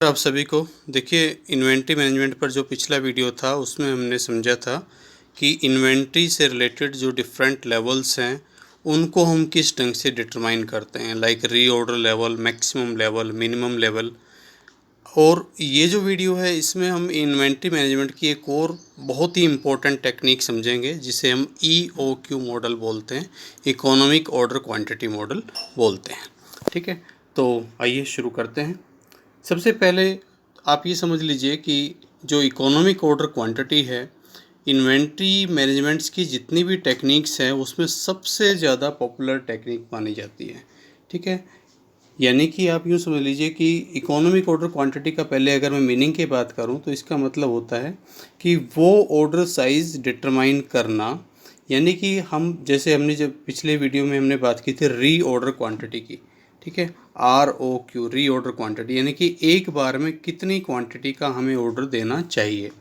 आप सभी को देखिए, इन्वेंट्री मैनेजमेंट पर जो पिछला वीडियो था उसमें हमने समझा था कि इन्वेंट्री से रिलेटेड जो डिफरेंट लेवल्स हैं उनको हम किस ढंग से डिटरमाइन करते हैं, like reorder level, maximum level, minimum level. और ये जो वीडियो है इसमें हम इन्वेंट्री मैनेजमेंट की एक और बहुत ही इम्पोर्टेंट टेक्निक समझेंगे जिसे हम EOQ मॉडल बोलते हैं, इकोनॉमिक ऑर्डर क्वांटिटी मॉडल बोलते हैं। ठीक है, तो आइए शुरू करते हैं। सबसे पहले आप ये समझ लीजिए कि जो इकोनॉमिक ऑर्डर क्वांटिटी है, इन्वेंट्री मैनेजमेंट्स की जितनी भी टेक्निक्स हैं उसमें सबसे ज़्यादा पॉपुलर टेक्निक मानी जाती है। ठीक है, यानी कि आप यूँ समझ लीजिए कि इकोनॉमिक ऑर्डर क्वांटिटी का पहले अगर मैं मीनिंग की बात करूँ तो इसका मतलब होता है कि वो ऑर्डर साइज़ डिटरमाइन करना। यानी कि हम जैसे हमने जब पिछले वीडियो में हमने बात की थी री ऑर्डर क्वांटिटी की। ठीक है, ROQ, री ऑर्डर क्वांटिटी, यानी कि एक बार में कितनी क्वांटिटी का हमें ऑर्डर देना चाहिए।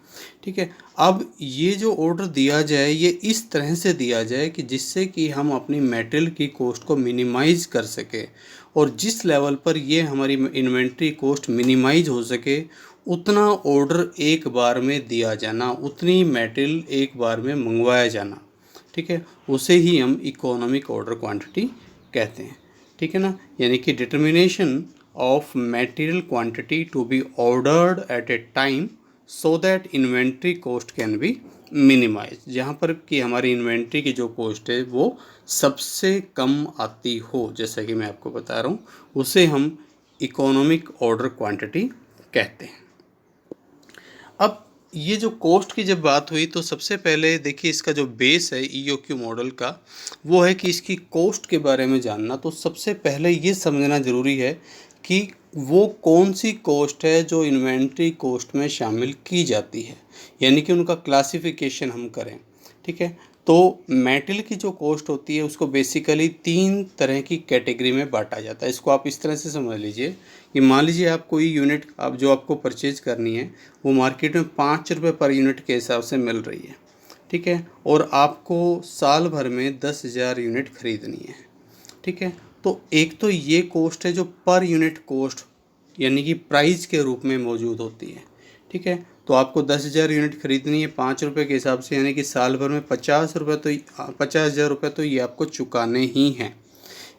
ठीक है, अब ये जो ऑर्डर दिया जाए ये इस तरह से दिया जाए कि जिससे कि हम अपनी मेटेरियल की कॉस्ट को मिनिमाइज़ कर सके, और जिस लेवल पर ये हमारी इन्वेंट्री कॉस्ट मिनिमाइज हो सके उतना ऑर्डर एक बार में दिया जाना, उतनी मेटेरियल एक बार में मंगवाया जाना। ठीक है, उसे ही हम इकोनॉमिक ऑर्डर क्वांटिटी कहते हैं। ठीक है ना, यानी कि determination of material quantity to be ordered at a time so that inventory cost can be minimise, जहाँ पर कि हमारी इन्वेंट्री की जो कॉस्ट है वो सबसे कम आती हो, जैसा कि मैं आपको बता रहा हूँ, उसे हम इकोनॉमिक ऑर्डर क्वांटिटी कहते हैं। अब ये जो कॉस्ट की जब बात हुई तो सबसे पहले देखिए इसका जो बेस है EOQ मॉडल का वो है कि इसकी कॉस्ट के बारे में जानना। तो सबसे पहले ये समझना ज़रूरी है कि वो कौन सी कॉस्ट है जो इन्वेंट्री कॉस्ट में शामिल की जाती है, यानी कि उनका क्लासिफिकेशन हम करें। ठीक है, तो मेटल की जो कॉस्ट होती है उसको बेसिकली 3 तरह की कैटेगरी में बांटा जाता है। इसको आप इस तरह से समझ लीजिए कि मान लीजिए आप कोई यूनिट आप जो आपको परचेज करनी है वो मार्केट में 5 रुपये पर यूनिट के हिसाब से मिल रही है। ठीक है, और आपको साल भर में 10,000 यूनिट खरीदनी है। ठीक है, तो एक तो ये कॉस्ट है जो पर यूनिट कॉस्ट यानी कि प्राइस के रूप में मौजूद होती है। ठीक है, तो आपको 10,000 यूनिट खरीदनी है 5 रुपये के हिसाब से, यानी कि साल भर में 50,000 रुपये तो ये आपको चुकाने ही हैं।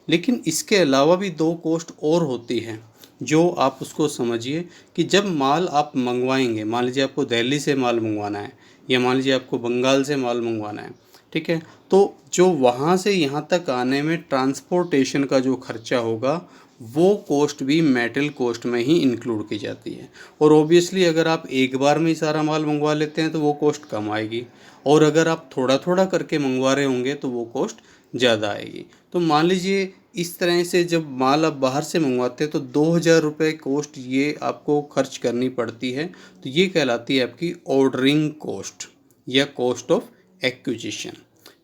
लेकिन इसके अलावा भी 2 कॉस्ट और होती हैं जो आप उसको समझिए कि जब माल आप मंगवाएंगे, मान लीजिए आपको दिल्ली से माल मंगवाना है या मान लीजिए आपको बंगाल से माल मंगवाना है। ठीक है, तो जो वहाँ से यहाँ तक आने में ट्रांसपोर्टेशन का जो खर्चा होगा वो कॉस्ट भी मेटल कॉस्ट में ही इंक्लूड की जाती है। और ऑब्वियसली अगर आप एक बार में ही सारा माल मंगवा लेते हैं तो वो कॉस्ट कम आएगी, और अगर आप थोड़ा थोड़ा करके मंगवा रहे होंगे तो वो कॉस्ट ज़्यादा आएगी। तो मान लीजिए इस तरह से जब माल आप बाहर से मंगवाते हैं तो 2,000 रुपये कॉस्ट ये आपको खर्च करनी पड़ती है। तो ये कहलाती है आपकी ऑर्डरिंग कॉस्ट या कॉस्ट ऑफ एक्विजिशन।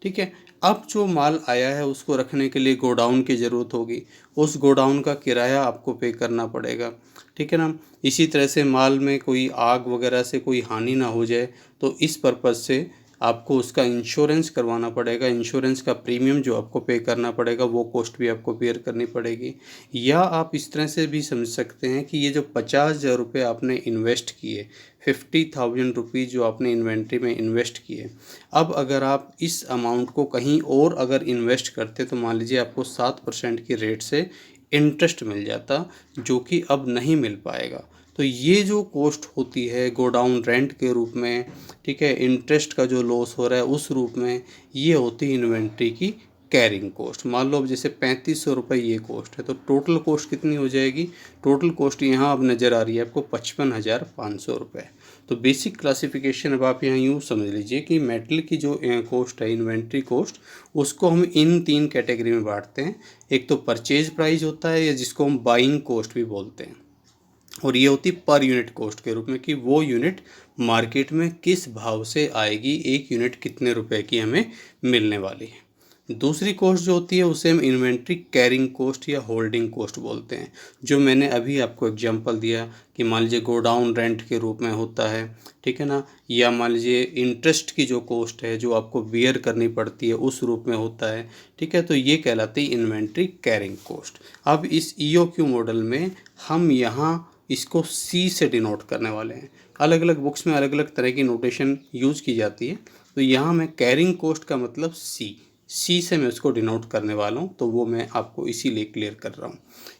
ठीक है, अब जो माल आया है उसको रखने के लिए गोडाउन की ज़रूरत होगी, उस गोडाउन का किराया आपको पे करना पड़ेगा। ठीक है ना, इसी तरह से माल में कोई आग वगैरह से कोई हानि ना हो जाए तो इस पर्पज़ से आपको उसका इंश्योरेंस करवाना पड़ेगा। इंश्योरेंस का प्रीमियम जो आपको पे करना पड़ेगा वो कॉस्ट भी आपको बेयर करनी पड़ेगी। या आप इस तरह से भी समझ सकते हैं कि ये जो 50,000 रुपये आपने इन्वेस्ट किए, 50,000 रुपीज़ जो आपने इन्वेंट्री में इन्वेस्ट किए, अब अगर आप इस अमाउंट को कहीं और अगर इन्वेस्ट करते तो मान लीजिए आपको 7% की रेट से इंटरेस्ट मिल जाता, जो कि अब नहीं मिल पाएगा। तो ये जो कॉस्ट होती है गोडाउन रेंट के रूप में, ठीक है, इंटरेस्ट का जो लॉस हो रहा है उस रूप में, ये होती है इन्वेंट्री की कैरिंग कॉस्ट। मान लो अब जैसे 3500 रुपये ये कॉस्ट है तो टोटल कॉस्ट कितनी हो जाएगी? टोटल कॉस्ट यहाँ अब नज़र आ रही है आपको 55,500 रुपये। तो बेसिक क्लासिफिकेशन अब आप यहाँ यूँ समझ लीजिए कि मेटल की जो कॉस्ट है, इन्वेंट्री कॉस्ट, उसको हम इन 3 कैटेगरी में बांटते हैं। एक तो परचेज प्राइस होता है या जिसको हम बाइंग कॉस्ट भी बोलते हैं, और ये होती पर यूनिट कॉस्ट के रूप में कि वो यूनिट मार्केट में किस भाव से आएगी, एक यूनिट कितने रुपए की हमें मिलने वाली है। दूसरी कॉस्ट जो होती है उसे हम इन्वेंट्री कैरिंग कॉस्ट या होल्डिंग कॉस्ट बोलते हैं, जो मैंने अभी आपको एग्जांपल दिया कि मान लीजिए गोडाउन रेंट के रूप में होता है। ठीक है ना, या मान लीजिए इंटरेस्ट की जो कॉस्ट है जो आपको बियर करनी पड़ती है उस रूप में होता है। ठीक है, तो ये कहलाती है इन्वेंट्री कैरिंग कॉस्ट। अब इस EOQ मॉडल में हम यहाँ इसको सी से डिनोट करने वाले हैं। अलग अलग बुक्स में अलग अलग तरह की नोटेशन यूज़ की जाती है, तो यहाँ मैं कैरिंग कॉस्ट का मतलब सी से मैं उसको डिनोट करने वाला हूँ, तो वो मैं आपको इसीलिए क्लियर कर रहा हूँ।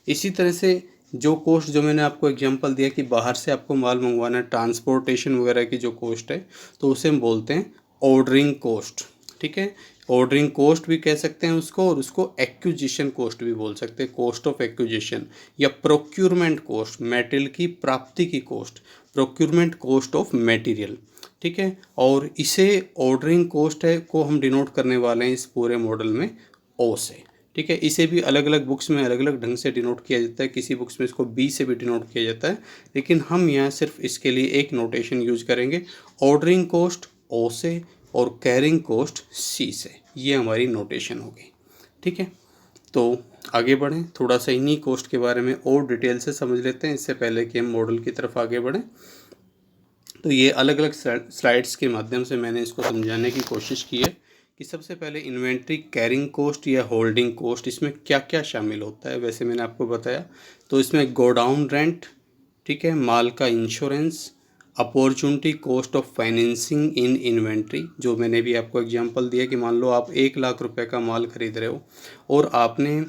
इसी तरह से जो कॉस्ट जो मैंने आपको एग्जांपल दिया कि बाहर से आपको माल मंगवाना है, ट्रांसपोर्टेशन वगैरह की जो कॉस्ट है, तो उसे हम बोलते हैं ऑर्डरिंग कॉस्ट। ठीक है, ऑर्डरिंग कॉस्ट भी कह सकते हैं उसको, और उसको एक्विजिशन कॉस्ट भी बोल सकते हैं, कॉस्ट ऑफ एक्विजिशन, या प्रोक्यूरमेंट कॉस्ट, मेटेरियल की प्राप्ति की cost, procurement cost of material. ठीक है, और इसे ऑर्डरिंग कॉस्ट है को हम डिनोट करने वाले हैं इस पूरे मॉडल में ओ से। ठीक है, इसे भी अलग अलग बुक्स में अलग अलग ढंग से डिनोट किया जाता है, किसी बुक्स में इसको बी से भी डिनोट किया जाता है, लेकिन हम यहाँ सिर्फ इसके लिए एक नोटेशन यूज करेंगे, ऑर्डरिंग कॉस्ट ओ से और कैरिंग कॉस्ट सी से। ये हमारी नोटेशन होगी। ठीक है, तो आगे बढ़ें, थोड़ा सा इन्हीं कॉस्ट के बारे में और डिटेल से समझ लेते हैं इससे पहले कि हम मॉडल की तरफ आगे बढ़ें। तो ये अलग अलग स्लाइड्स के माध्यम से मैंने इसको समझाने की कोशिश की है कि सबसे पहले इन्वेंट्री कैरिंग कॉस्ट या होल्डिंग कॉस्ट, इसमें क्या क्या शामिल होता है। वैसे मैंने आपको बताया, तो इसमें गोडाउन रेंट, ठीक है, माल का insurance, opportunity cost of financing in inventory, जो मैंने भी आपको एग्जांपल दिया कि मान लो आप 1 लाख रुपए का माल खरीद रहे हो और आपने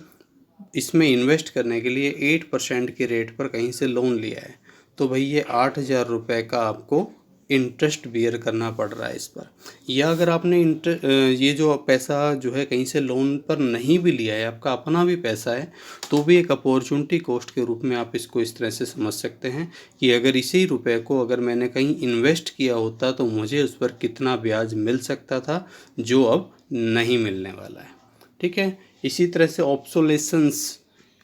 इसमें इन्वेस्ट करने के लिए 8% के रेट पर कहीं से लोन लिया है, तो भाई ये 8,000 रुपये का आपको इंटरेस्ट बियर करना पड़ रहा है इस पर। या अगर आपने ये जो पैसा जो है कहीं से लोन पर नहीं भी लिया है, आपका अपना भी पैसा है, तो भी एक अपॉर्चुनिटी कॉस्ट के रूप में आप इसको इस तरह से समझ सकते हैं कि अगर इसी रुपए को अगर मैंने कहीं इन्वेस्ट किया होता तो मुझे उस पर कितना ब्याज मिल सकता था, जो अब नहीं मिलने वाला है। ठीक है, इसी तरह से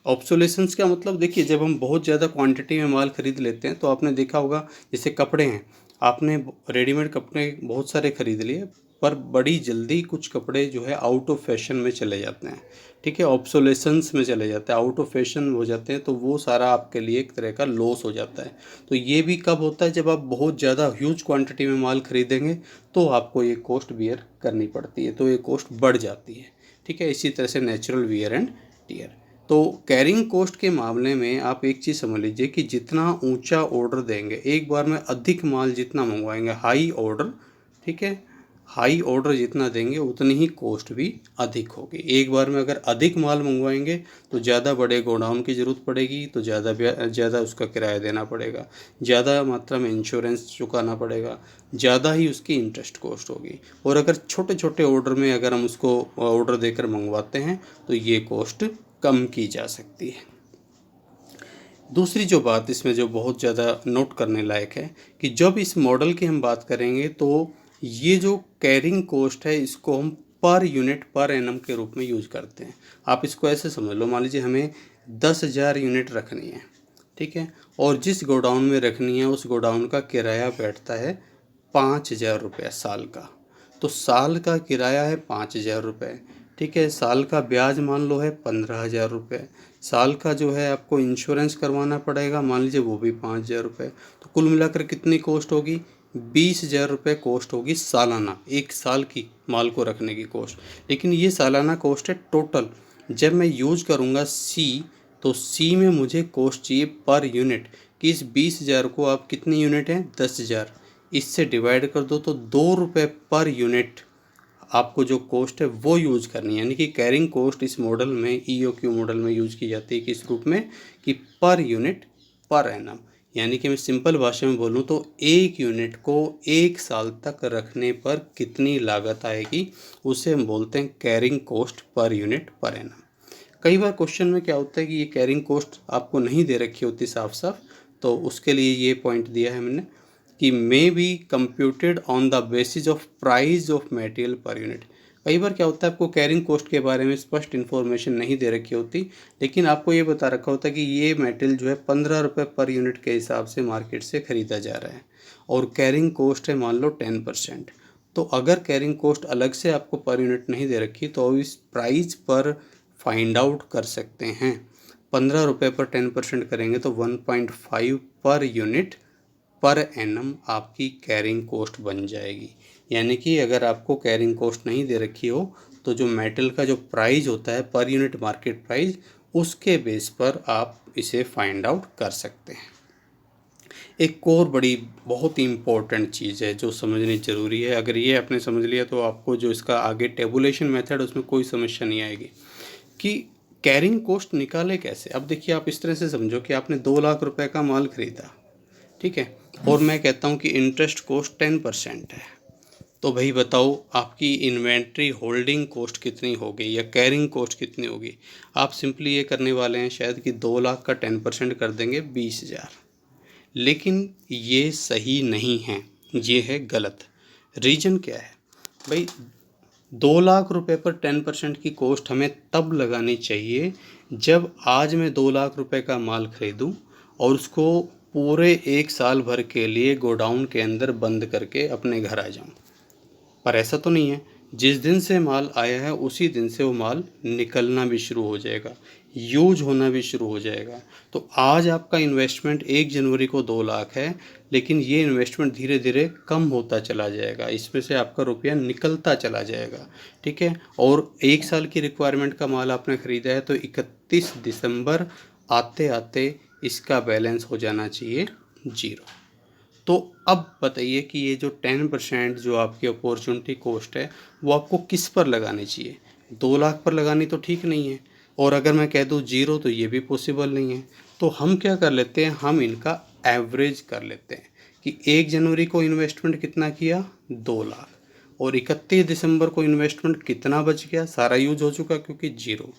ऑब्सोलेसेंस का मतलब देखिए, जब हम बहुत ज़्यादा क्वांटिटी में माल खरीद लेते हैं तो आपने देखा होगा, जैसे कपड़े हैं, आपने रेडीमेड कपड़े बहुत सारे खरीद लिए, पर बड़ी जल्दी कुछ कपड़े जो है आउट ऑफ फैशन में चले जाते हैं। ठीक है, ऑब्सोलेसेंस में चले जाते हैं, आउट ऑफ फैशन हो जाते हैं, तो वो सारा आपके लिए एक तरह का लॉस हो जाता है। तो ये भी कब होता है, जब आप बहुत ज़्यादा ह्यूज क्वांटिटी में माल खरीदेंगे तो आपको ये कॉस्ट बियर करनी पड़ती है, तो ये कॉस्ट बढ़ जाती है। ठीक है, इसी तरह से नेचुरल वियर एंड टियर। तो कैरिंग कॉस्ट के मामले में आप एक चीज़ समझ लीजिए कि जितना ऊंचा ऑर्डर देंगे, एक बार में अधिक माल जितना मंगवाएंगे, हाई ऑर्डर, ठीक है, हाई ऑर्डर जितना देंगे उतनी ही कॉस्ट भी अधिक होगी। एक बार में अगर अधिक माल मंगवाएंगे तो ज़्यादा बड़े गोडाउन की ज़रूरत पड़ेगी, तो ज़्यादा उसका किराया देना पड़ेगा, ज़्यादा मात्रा में इंश्योरेंस चुकाना पड़ेगा, ज़्यादा ही उसकी इंटरेस्ट कॉस्ट होगी। और अगर छोटे छोटे ऑर्डर में अगर हम उसको ऑर्डर देकर मंगवाते हैं तो ये कॉस्ट कम की जा सकती है। दूसरी जो बात इसमें जो बहुत ज़्यादा नोट करने लायक है कि जब इस मॉडल की हम बात करेंगे तो ये जो कैरिंग कॉस्ट है इसको हम पर यूनिट पर एनम के रूप में यूज़ करते हैं। आप इसको ऐसे समझ लो, मान लीजिए हमें 10,000 यूनिट रखनी है, ठीक है, और जिस गोडाउन में रखनी है उस गोडाउन का किराया बैठता है 5,000 रुपये साल का। तो साल का किराया है 5,000 रुपये, ठीक है, साल का ब्याज मान लो है 15,000 रुपये, साल का जो है आपको इंश्योरेंस करवाना पड़ेगा, मान लीजिए वो भी 5,000 रुपये, तो कुल मिलाकर कितनी कॉस्ट होगी, 20,000 रुपये कॉस्ट होगी सालाना, एक साल की माल को रखने की कॉस्ट। लेकिन ये सालाना कॉस्ट है टोटल। जब मैं यूज करूँगा सी, तो सी में मुझे कॉस्ट चाहिए पर यूनिट, कि इस 20,000 को आप कितनी यूनिट हैं, 10,000, इससे डिवाइड कर दो तो 2 रुपये पर यूनिट आपको जो कॉस्ट है वो यूज़ करनी है। यानी कि कैरिंग कॉस्ट इस मॉडल में, ईओक्यू मॉडल में यूज़ की जाती है किस रूप में, कि पर यूनिट पर एनम। यानी कि मैं सिंपल भाषा में बोलूँ तो एक यूनिट को एक साल तक रखने पर कितनी लागत आएगी, उसे हम बोलते हैं carrying cost per unit per annum. कई बार क्वेश्चन में क्या होता है कि ये कैरिंग कॉस्ट आपको नहीं दे रखी होती साफ साफ, तो उसके लिए ये पॉइंट दिया है मैंने कि may be computed on the basis of price of material per unit. कई बार क्या होता है, आपको कैरिंग कॉस्ट के बारे में स्पष्ट इन्फॉर्मेशन नहीं दे रखी होती, लेकिन आपको ये बता रखा होता है कि ये मटेरियल जो है 15 रुपये पर यूनिट के हिसाब से मार्केट से ख़रीदा जा रहा है और कैरिंग कॉस्ट है मान लो 10%। तो अगर कैरिंग कॉस्ट अलग से आपको पर यूनिट नहीं दे रखी तो इस प्राइस पर फाइंड आउट कर सकते हैं। 15 रुपये पर 10% करेंगे तो 1.5 पर यूनिट पर एनम आपकी कैरिंग कॉस्ट बन जाएगी। यानी कि अगर आपको कैरिंग कॉस्ट नहीं दे रखी हो तो जो मेटल का जो प्राइस होता है पर यूनिट मार्केट प्राइस, उसके बेस पर आप इसे फाइंड आउट कर सकते हैं। एक और बड़ी बहुत ही इम्पोर्टेंट चीज़ है जो समझनी ज़रूरी है। अगर ये आपने समझ लिया तो आपको जो इसका आगे टेबुलेशन मेथड उसमें कोई समस्या नहीं आएगी कि कैरिंग कॉस्ट निकाले कैसे। अब देखिए आप इस तरह से समझो कि आपने 2 लाख रुपए का माल खरीदा, ठीक है, और मैं कहता हूँ कि इंटरेस्ट कॉस्ट 10% है, तो भाई बताओ आपकी इन्वेंट्री होल्डिंग कॉस्ट कितनी होगी या कैरिंग कॉस्ट कितनी होगी। आप सिंपली ये करने वाले हैं शायद कि 2 लाख का 10% कर देंगे 20,000, लेकिन ये सही नहीं है, ये है गलत। रीज़न क्या है भाई, 2 लाख रुपए पर 10% की कॉस्ट हमें तब लगानी चाहिए जब आज मैं 2 लाख रुपए का माल खरीदूं और उसको पूरे 1 साल भर के लिए गोडाउन के अंदर बंद करके अपने घर आ जाऊं। पर ऐसा तो नहीं है, जिस दिन से माल आया है उसी दिन से वो माल निकलना भी शुरू हो जाएगा, यूज होना भी शुरू हो जाएगा। तो आज आपका इन्वेस्टमेंट 1 जनवरी को 2 लाख है, लेकिन ये इन्वेस्टमेंट धीरे धीरे कम होता चला जाएगा, इसमें से आपका रुपया निकलता चला जाएगा, ठीक है। और 1 साल की रिक्वायरमेंट का माल आपने ख़रीदा है तो 31 दिसंबर आते आते इसका बैलेंस हो जाना चाहिए 0। तो अब बताइए कि ये जो 10% जो आपकी अपॉर्चुनिटी कॉस्ट है वो आपको किस पर लगानी चाहिए। 2 लाख पर लगानी तो ठीक नहीं है, और अगर मैं कह दूँ 0 तो ये भी पॉसिबल नहीं है। तो हम क्या कर लेते हैं, हम इनका एवरेज कर लेते हैं कि 1 जनवरी को इन्वेस्टमेंट कितना किया 2 लाख, और 31 दिसंबर को इन्वेस्टमेंट कितना बच गया, सारा यूज हो चुका क्योंकि 0,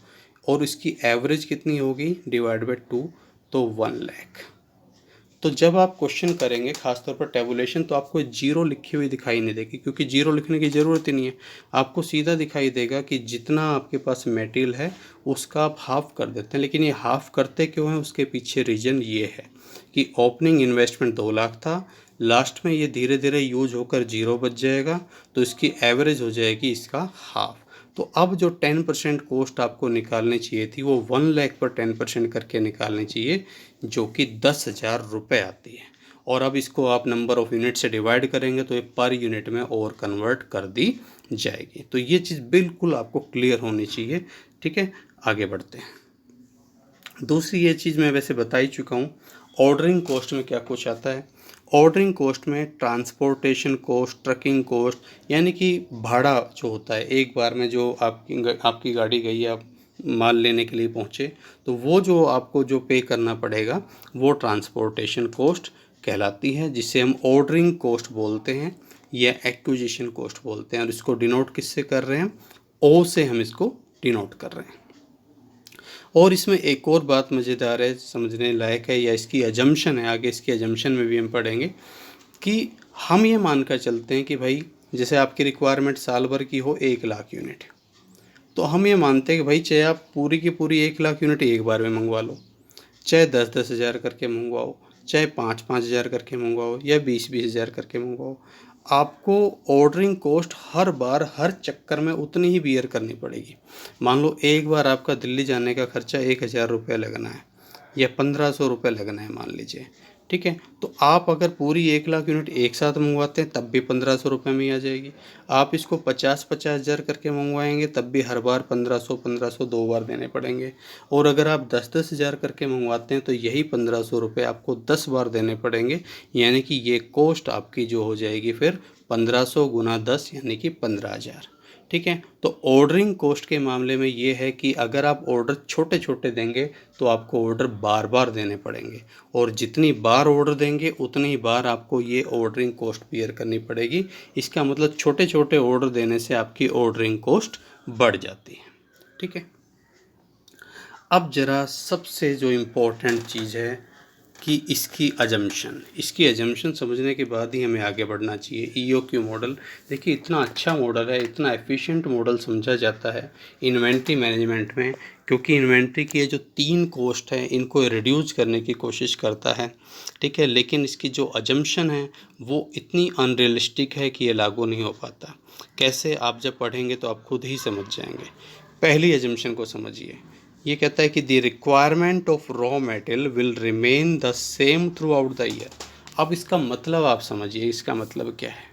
और इसकी एवरेज कितनी होगी डिवाइड बाई 2, तो 1 लाख। तो जब आप क्वेश्चन करेंगे खासतौर पर टेबुलेशन तो आपको 0 लिखी हुई दिखाई नहीं देगी, क्योंकि 0 लिखने की ज़रूरत ही नहीं है। आपको सीधा दिखाई देगा कि जितना आपके पास मटेरियल है उसका आप हाफ़ कर देते हैं। लेकिन ये हाफ़ करते क्यों हैं, उसके पीछे रीज़न ये है कि ओपनिंग इन्वेस्टमेंट 2 लाख था, लास्ट में ये धीरे धीरे यूज होकर 0 बच जाएगा, तो इसकी एवरेज हो जाएगी इसका हाफ़। तो अब जो 10% कॉस्ट आपको निकालनी चाहिए थी वो 1 लाख पर 10% करके निकालनी चाहिए, जो कि 10,000 रुपये आती है। और अब इसको आप नंबर ऑफ़ यूनिट से डिवाइड करेंगे तो ये पर यूनिट में और कन्वर्ट कर दी जाएगी। तो ये चीज़ बिल्कुल आपको क्लियर होनी चाहिए, ठीक है। आगे बढ़ते हैं। दूसरी ये चीज़ मैं वैसे बता ही चुका हूँ, ऑर्डरिंग कॉस्ट में क्या कुछ आता है। ऑर्डरिंग कॉस्ट में ट्रांसपोर्टेशन कॉस्ट, ट्रकिंग कॉस्ट, यानी कि भाड़ा जो होता है, एक बार में जो आपकी गाड़ी गई, आप माल लेने के लिए पहुँचे, तो वो जो आपको जो पे करना पड़ेगा वो ट्रांसपोर्टेशन कॉस्ट कहलाती है, जिसे हम ऑर्डरिंग कॉस्ट बोलते हैं या एक्विजिशन कॉस्ट बोलते हैं। और इसको डिनोट किससे कर रहे हैं, ओ से हम इसको डिनोट कर रहे हैं। और इसमें एक और बात मज़ेदार है, समझने लायक है, या इसकी अजम्पशन है, आगे इसकी अजम्पशन में भी हम पढ़ेंगे कि हम ये मानकर चलते हैं कि भाई जैसे आपकी रिक्वायरमेंट साल भर की हो 1 लाख यूनिट, तो हम ये मानते हैं कि भाई चाहे आप पूरी की पूरी 1 लाख यूनिट एक बार में मंगवा लो, चाहे 10-10 हज़ार करके मंगवाओ, चाहे 5-5 हज़ार करके मंगवाओ, या 20-20 हज़ार करके मंगवाओ, आपको ऑर्डरिंग कॉस्ट हर बार हर चक्कर में उतनी ही बियर करनी पड़ेगी। मान लो एक बार आपका दिल्ली जाने का खर्चा 1,000 रुपये लगना है या 1,500 रुपये लगना है मान लीजिए, ठीक है। तो आप अगर पूरी 1 लाख यूनिट एक साथ मंगवाते हैं तब भी 1,500 रुपये में ही आ जाएगी। आप इसको 50-50 हज़ार करके मंगवाएंगे तब भी हर बार 1,500 2 बार देने पड़ेंगे। और अगर आप 10-10 हज़ार करके मंगवाते हैं तो यही 1,500 रुपये आपको 10 बार देने पड़ेंगे, यानी कि ये कॉस्ट आपकी जो हो जाएगी फिर 1,500 गुना 10 यानी कि 15,000, ठीक है। तो ऑर्डरिंग कॉस्ट के मामले में ये है कि अगर आप ऑर्डर छोटे छोटे देंगे तो आपको ऑर्डर बार बार देने पड़ेंगे, और जितनी बार ऑर्डर देंगे उतनी बार आपको ये ऑर्डरिंग कॉस्ट बियर करनी पड़ेगी। इसका मतलब छोटे छोटे ऑर्डर देने से आपकी ऑर्डरिंग कॉस्ट बढ़ जाती है, ठीक है। अब ज़रा सबसे जो इम्पोर्टेंट चीज़ है कि इसकी अजम्पशन समझने के बाद ही हमें आगे बढ़ना चाहिए। ईओक्यू मॉडल देखिए इतना अच्छा मॉडल है, इतना एफिशिएंट मॉडल समझा जाता है इन्वेंट्री मैनेजमेंट में, क्योंकि इन्वेंट्री की ये जो 3 कॉस्ट है इनको रिड्यूस करने की कोशिश करता है, ठीक है। लेकिन इसकी जो अजम्पशन है वो इतनी अनरियलिस्टिक है कि ये लागू नहीं हो पाता। कैसे, आप जब पढ़ेंगे तो आप खुद ही समझ जाएंगे। पहली अजम्पशन को समझिए, ये कहता है कि the requirement of raw material will remain the same through out the year. अब इसका मतलब आप समझिए, इसका मतलब क्या है।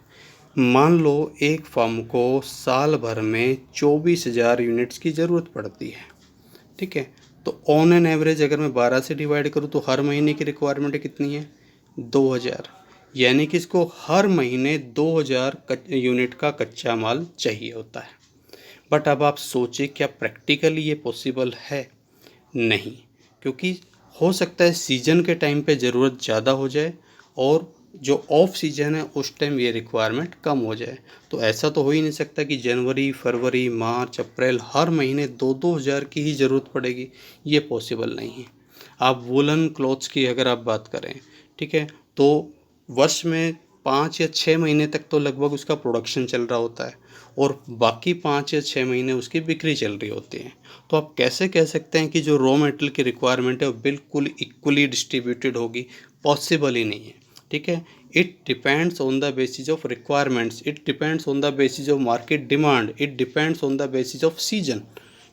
मान लो एक फर्म को साल भर में 24,000 यूनिट्स की ज़रूरत पड़ती है, ठीक है। तो ऑन एन एवरेज अगर मैं 12 से डिवाइड करूँ तो हर महीने की रिक्वायरमेंट कितनी है, 2000, यानी कि इसको हर महीने 2000 यूनिट का कच्चा माल चाहिए होता है। बट अब आप सोचिए क्या प्रैक्टिकली ये पॉसिबल है? नहीं, क्योंकि हो सकता है सीजन के टाइम पे ज़रूरत ज़्यादा हो जाए और जो ऑफ सीजन है उस टाइम ये रिक्वायरमेंट कम हो जाए। तो ऐसा तो हो ही नहीं सकता कि जनवरी, फरवरी, मार्च, अप्रैल हर महीने 2-2 हज़ार की ही ज़रूरत पड़ेगी, ये पॉसिबल नहीं है। आप वूलन क्लॉथ्स की अगर आप बात करें, ठीक है, तो वर्ष में 5 या 6 महीने तक तो लगभग उसका प्रोडक्शन चल रहा होता है और बाकी 5 या 6 महीने उसकी बिक्री चल रही होती है। तो आप कैसे कह सकते हैं कि जो रॉ मटेरियल की रिक्वायरमेंट है वो बिल्कुल इक्वली डिस्ट्रीब्यूटेड होगी? पॉसिबल ही नहीं है, ठीक है। It depends on the basis of requirements, it depends on the basis of market demand, it depends on the basis off season,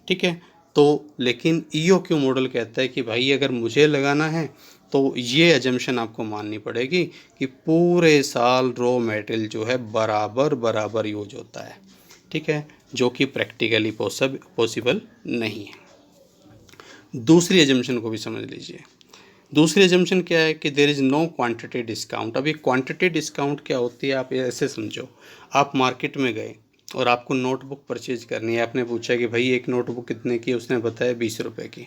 ठीक है। तो लेकिन ईओक्यू मॉडल कहता है कि भाई अगर मुझे लगाना है तो ये अजम्पशन आपको माननी पड़ेगी कि पूरे साल रॉ मटेरियल जो है बराबर बराबर यूज होता है, ठीक है, जो कि प्रैक्टिकली पॉसिबल नहीं है। दूसरी एजम्पशन को भी समझ लीजिए। दूसरी एजम्पशन क्या है कि there is no quantity discount. अब ये क्वांटिटी डिस्काउंट क्या होती है, आप ऐसे समझो, आप मार्केट में गए और आपको नोटबुक परचेज करनी है। आपने पूछा कि भाई एक नोटबुक कितने की, उसने बताया 20 रुपये की।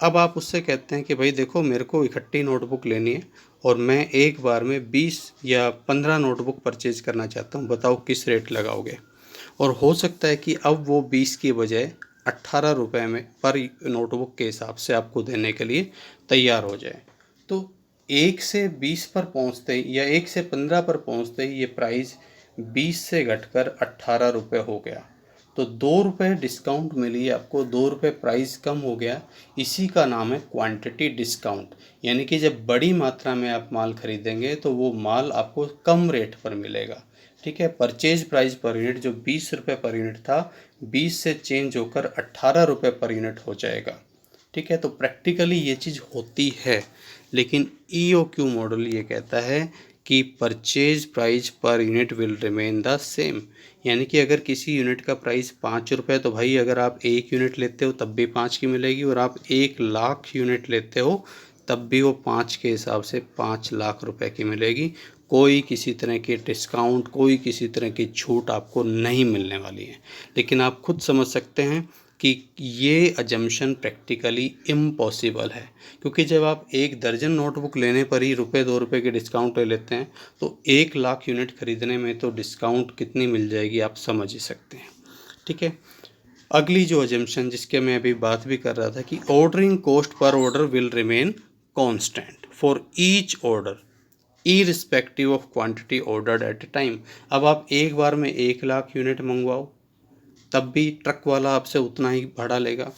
अब आप उससे कहते हैं कि भाई देखो मेरे को इकट्ठी नोटबुक लेनी है और मैं एक बार में 20 या 15 नोटबुक परचेज करना चाहता हूँ, बताओ किस रेट लगाओगे? और हो सकता है कि अब वो 20 की बजाय 18 रुपये में पर नोटबुक के हिसाब से आपको देने के लिए तैयार हो जाए। तो 1 से 20 पर पहुंचते ही या 1 से 15 पर पहुंचते ही ये प्राइस 20 से घटकर 18 रुपये हो गया। तो 2 रुपये डिस्काउंट मिली आपको, 2 रुपये प्राइस कम हो गया। इसी का नाम है क्वांटिटी डिस्काउंट। यानी कि जब बड़ी मात्रा में आप माल खरीदेंगे तो वो माल आपको कम रेट पर मिलेगा, ठीक है। परचेज प्राइस पर यूनिट जो 20 रुपये पर यूनिट था, 20 से चेंज होकर 18 रुपये पर यूनिट हो जाएगा, ठीक है। तो प्रैक्टिकली ये चीज़ होती है, लेकिन ईओक्यू मॉडल ये कहता है कि purchase price per unit will remain the same. यानी कि अगर किसी यूनिट का प्राइस 5 रुपये, तो भाई अगर आप 1 यूनिट लेते हो तब भी 5 की मिलेगी, और आप 1 लाख यूनिट लेते हो तब भी वो 5 के हिसाब से 5 लाख रुपए की मिलेगी। कोई किसी तरह की डिस्काउंट, कोई किसी तरह की छूट आपको नहीं मिलने वाली है। लेकिन आप खुद समझ सकते हैं कि ये अजम्पशन प्रैक्टिकली इम्पॉसिबल है, क्योंकि जब आप 1 दर्जन नोटबुक लेने पर ही रुपये 2 रुपये की डिस्काउंट ले लेते हैं, तो 1 लाख यूनिट खरीदने में तो डिस्काउंट कितनी मिल जाएगी आप समझ ही सकते हैं, ठीक है। अगली जो अजम्पशन जिसके मैं अभी बात भी कर रहा था कि ordering cost per order will remain constant for each order irrespective of quantity ordered at a time. अब आप एक बार में 1 लाख यूनिट मंगवाओ तब भी ट्रक वाला आपसे उतना ही भाड़ा लेगा,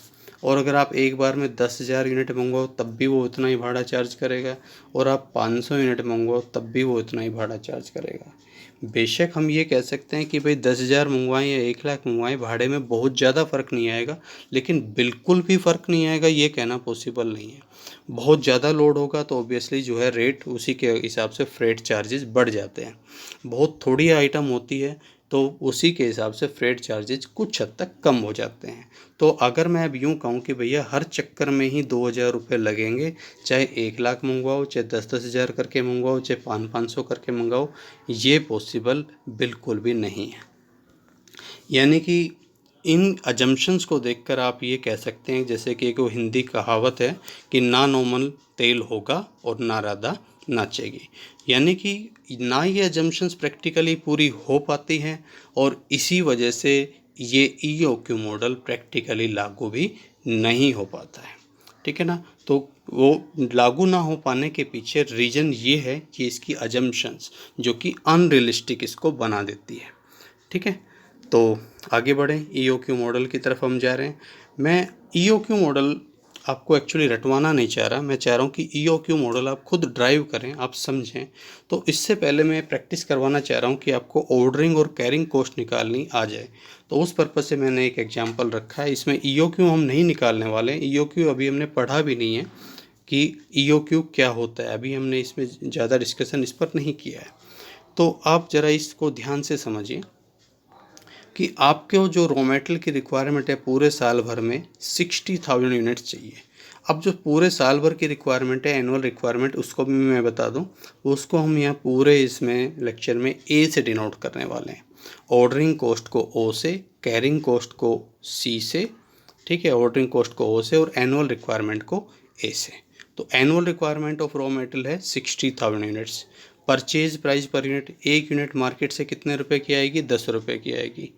और अगर आप एक बार में 10,000 यूनिट मंगवाओ तब भी वो उतना ही भाड़ा चार्ज करेगा, और आप 500 यूनिट मंगवाओ तब भी वो उतना ही भाड़ा चार्ज करेगा। बेशक हम ये कह सकते हैं कि भाई 10,000 मंगवाएं या 1 लाख मंगवाएं, भाड़े में बहुत ज़्यादा फ़र्क नहीं आएगा, लेकिन बिल्कुल भी फ़र्क नहीं आएगा ये कहना पॉसिबल नहीं है। बहुत ज़्यादा लोड होगा तो ऑब्वियसली जो है रेट उसी के हिसाब से फ्रेट चार्जेस बढ़ जाते हैं। बहुत थोड़ी आइटम होती है तो उसी के हिसाब से फ्रेट चार्जेस कुछ हद तक कम हो जाते हैं। तो अगर मैं अब यूँ कहूँ कि भैया हर चक्कर में ही 2,000 रुपये लगेंगे, चाहे 1 लाख मंगवाओ, चाहे 10-10 हज़ार करके मंगवाओ, चाहे 500-500 करके मंगाओ, ये पॉसिबल बिल्कुल भी नहीं है। यानी कि इन अजम्पशंस को देखकर आप ये कह सकते हैं जैसे कि एक वो हिंदी कहावत है कि ना नॉर्मल तेल होगा और ना राधा नाचेगी। यानी कि ना ये अजम्पशंस प्रैक्टिकली पूरी हो पाती हैं, और इसी वजह से ये ईओक्यू मॉडल प्रैक्टिकली लागू भी नहीं हो पाता है, ठीक है ना। तो वो लागू ना हो पाने के पीछे रीज़न ये है कि इसकी अजम्पशंस जो कि अनरियलिस्टिक इसको बना देती है, ठीक है। तो आगे बढ़ें, ईओक्यू मॉडल की तरफ हम जा रहे हैं। मैं ईओक्यू मॉडल आपको एक्चुअली रटवाना नहीं चाह रहा, मैं चाह रहा हूँ कि ईओक्यू मॉडल आप खुद ड्राइव करें, आप समझें। तो इससे पहले मैं प्रैक्टिस करवाना चाह रहा हूँ कि आपको ऑर्डरिंग और कैरिंग कॉस्ट निकालनी आ जाए। तो उस पर्पज़ से मैंने एक एग्जांपल रखा है। इसमें ईओक्यू हम नहीं निकालने वाले हैं, ईओक्यू अभी हमने पढ़ा भी नहीं है कि ईओक्यू क्या होता है, अभी हमने इसमें ज़्यादा डिस्कशन इस पर नहीं किया है। तो आप ज़रा इसको ध्यान से समझिए कि आपके जो रॉ मटेरियल की रिक्वायरमेंट है पूरे साल भर में 60,000 यूनिट्स चाहिए। अब जो पूरे साल भर की रिक्वायरमेंट है, एनुअल रिक्वायरमेंट, उसको भी मैं बता दूं, उसको हम यहाँ पूरे इसमें लेक्चर में ए से डिनोट करने वाले हैं। ऑर्डरिंग कॉस्ट को ओ से, कैरिंग कॉस्ट को सी से, ठीक है, ऑर्डरिंग कॉस्ट को ओ से और एनुअल रिक्वायरमेंट को ए से। तो annual requirement of raw material है 60,000 units. Purchase price per unit, एक यूनिट मार्केट से कितने रुपए की आएगी? 10 रुपये की आएगी।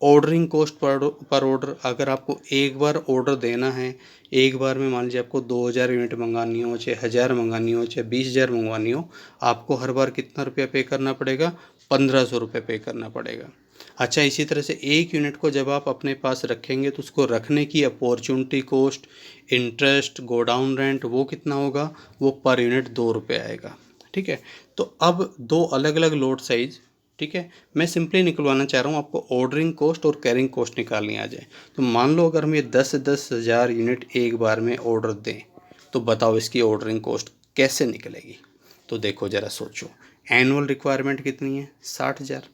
ऑर्डरिंग कॉस्ट पर ऑर्डर, अगर आपको एक बार ऑर्डर देना है, एक बार में मान लीजिए आपको 2000 यूनिट मंगानी हो, चाहे 1000 मंगानी हो, चाहे 20,000 मंगवानी हो, आपको हर बार कितना रुपया पे करना पड़ेगा? 1500 रुपये पे करना पड़ेगा। अच्छा, इसी तरह से एक यूनिट को जब आप अपने पास रखेंगे तो उसको रखने की opportunity cost, interest, godown rent, वो कितना होगा? वो पर यूनिट 2 रुपये आएगा। ठीक है, तो अब दो अलग अलग लोड साइज, ठीक है, मैं सिंपली निकलवाना चाह रहा हूँ आपको, ऑर्डरिंग कॉस्ट और कैरिंग कॉस्ट निकालनी आ जाए। तो मान लो अगर हम ये 10 हज़ार यूनिट एक बार में ऑर्डर दें, तो बताओ इसकी ऑर्डरिंग कॉस्ट कैसे निकलेगी? तो देखो ज़रा सोचो, एनुअल रिक्वायरमेंट कितनी है? 60,000।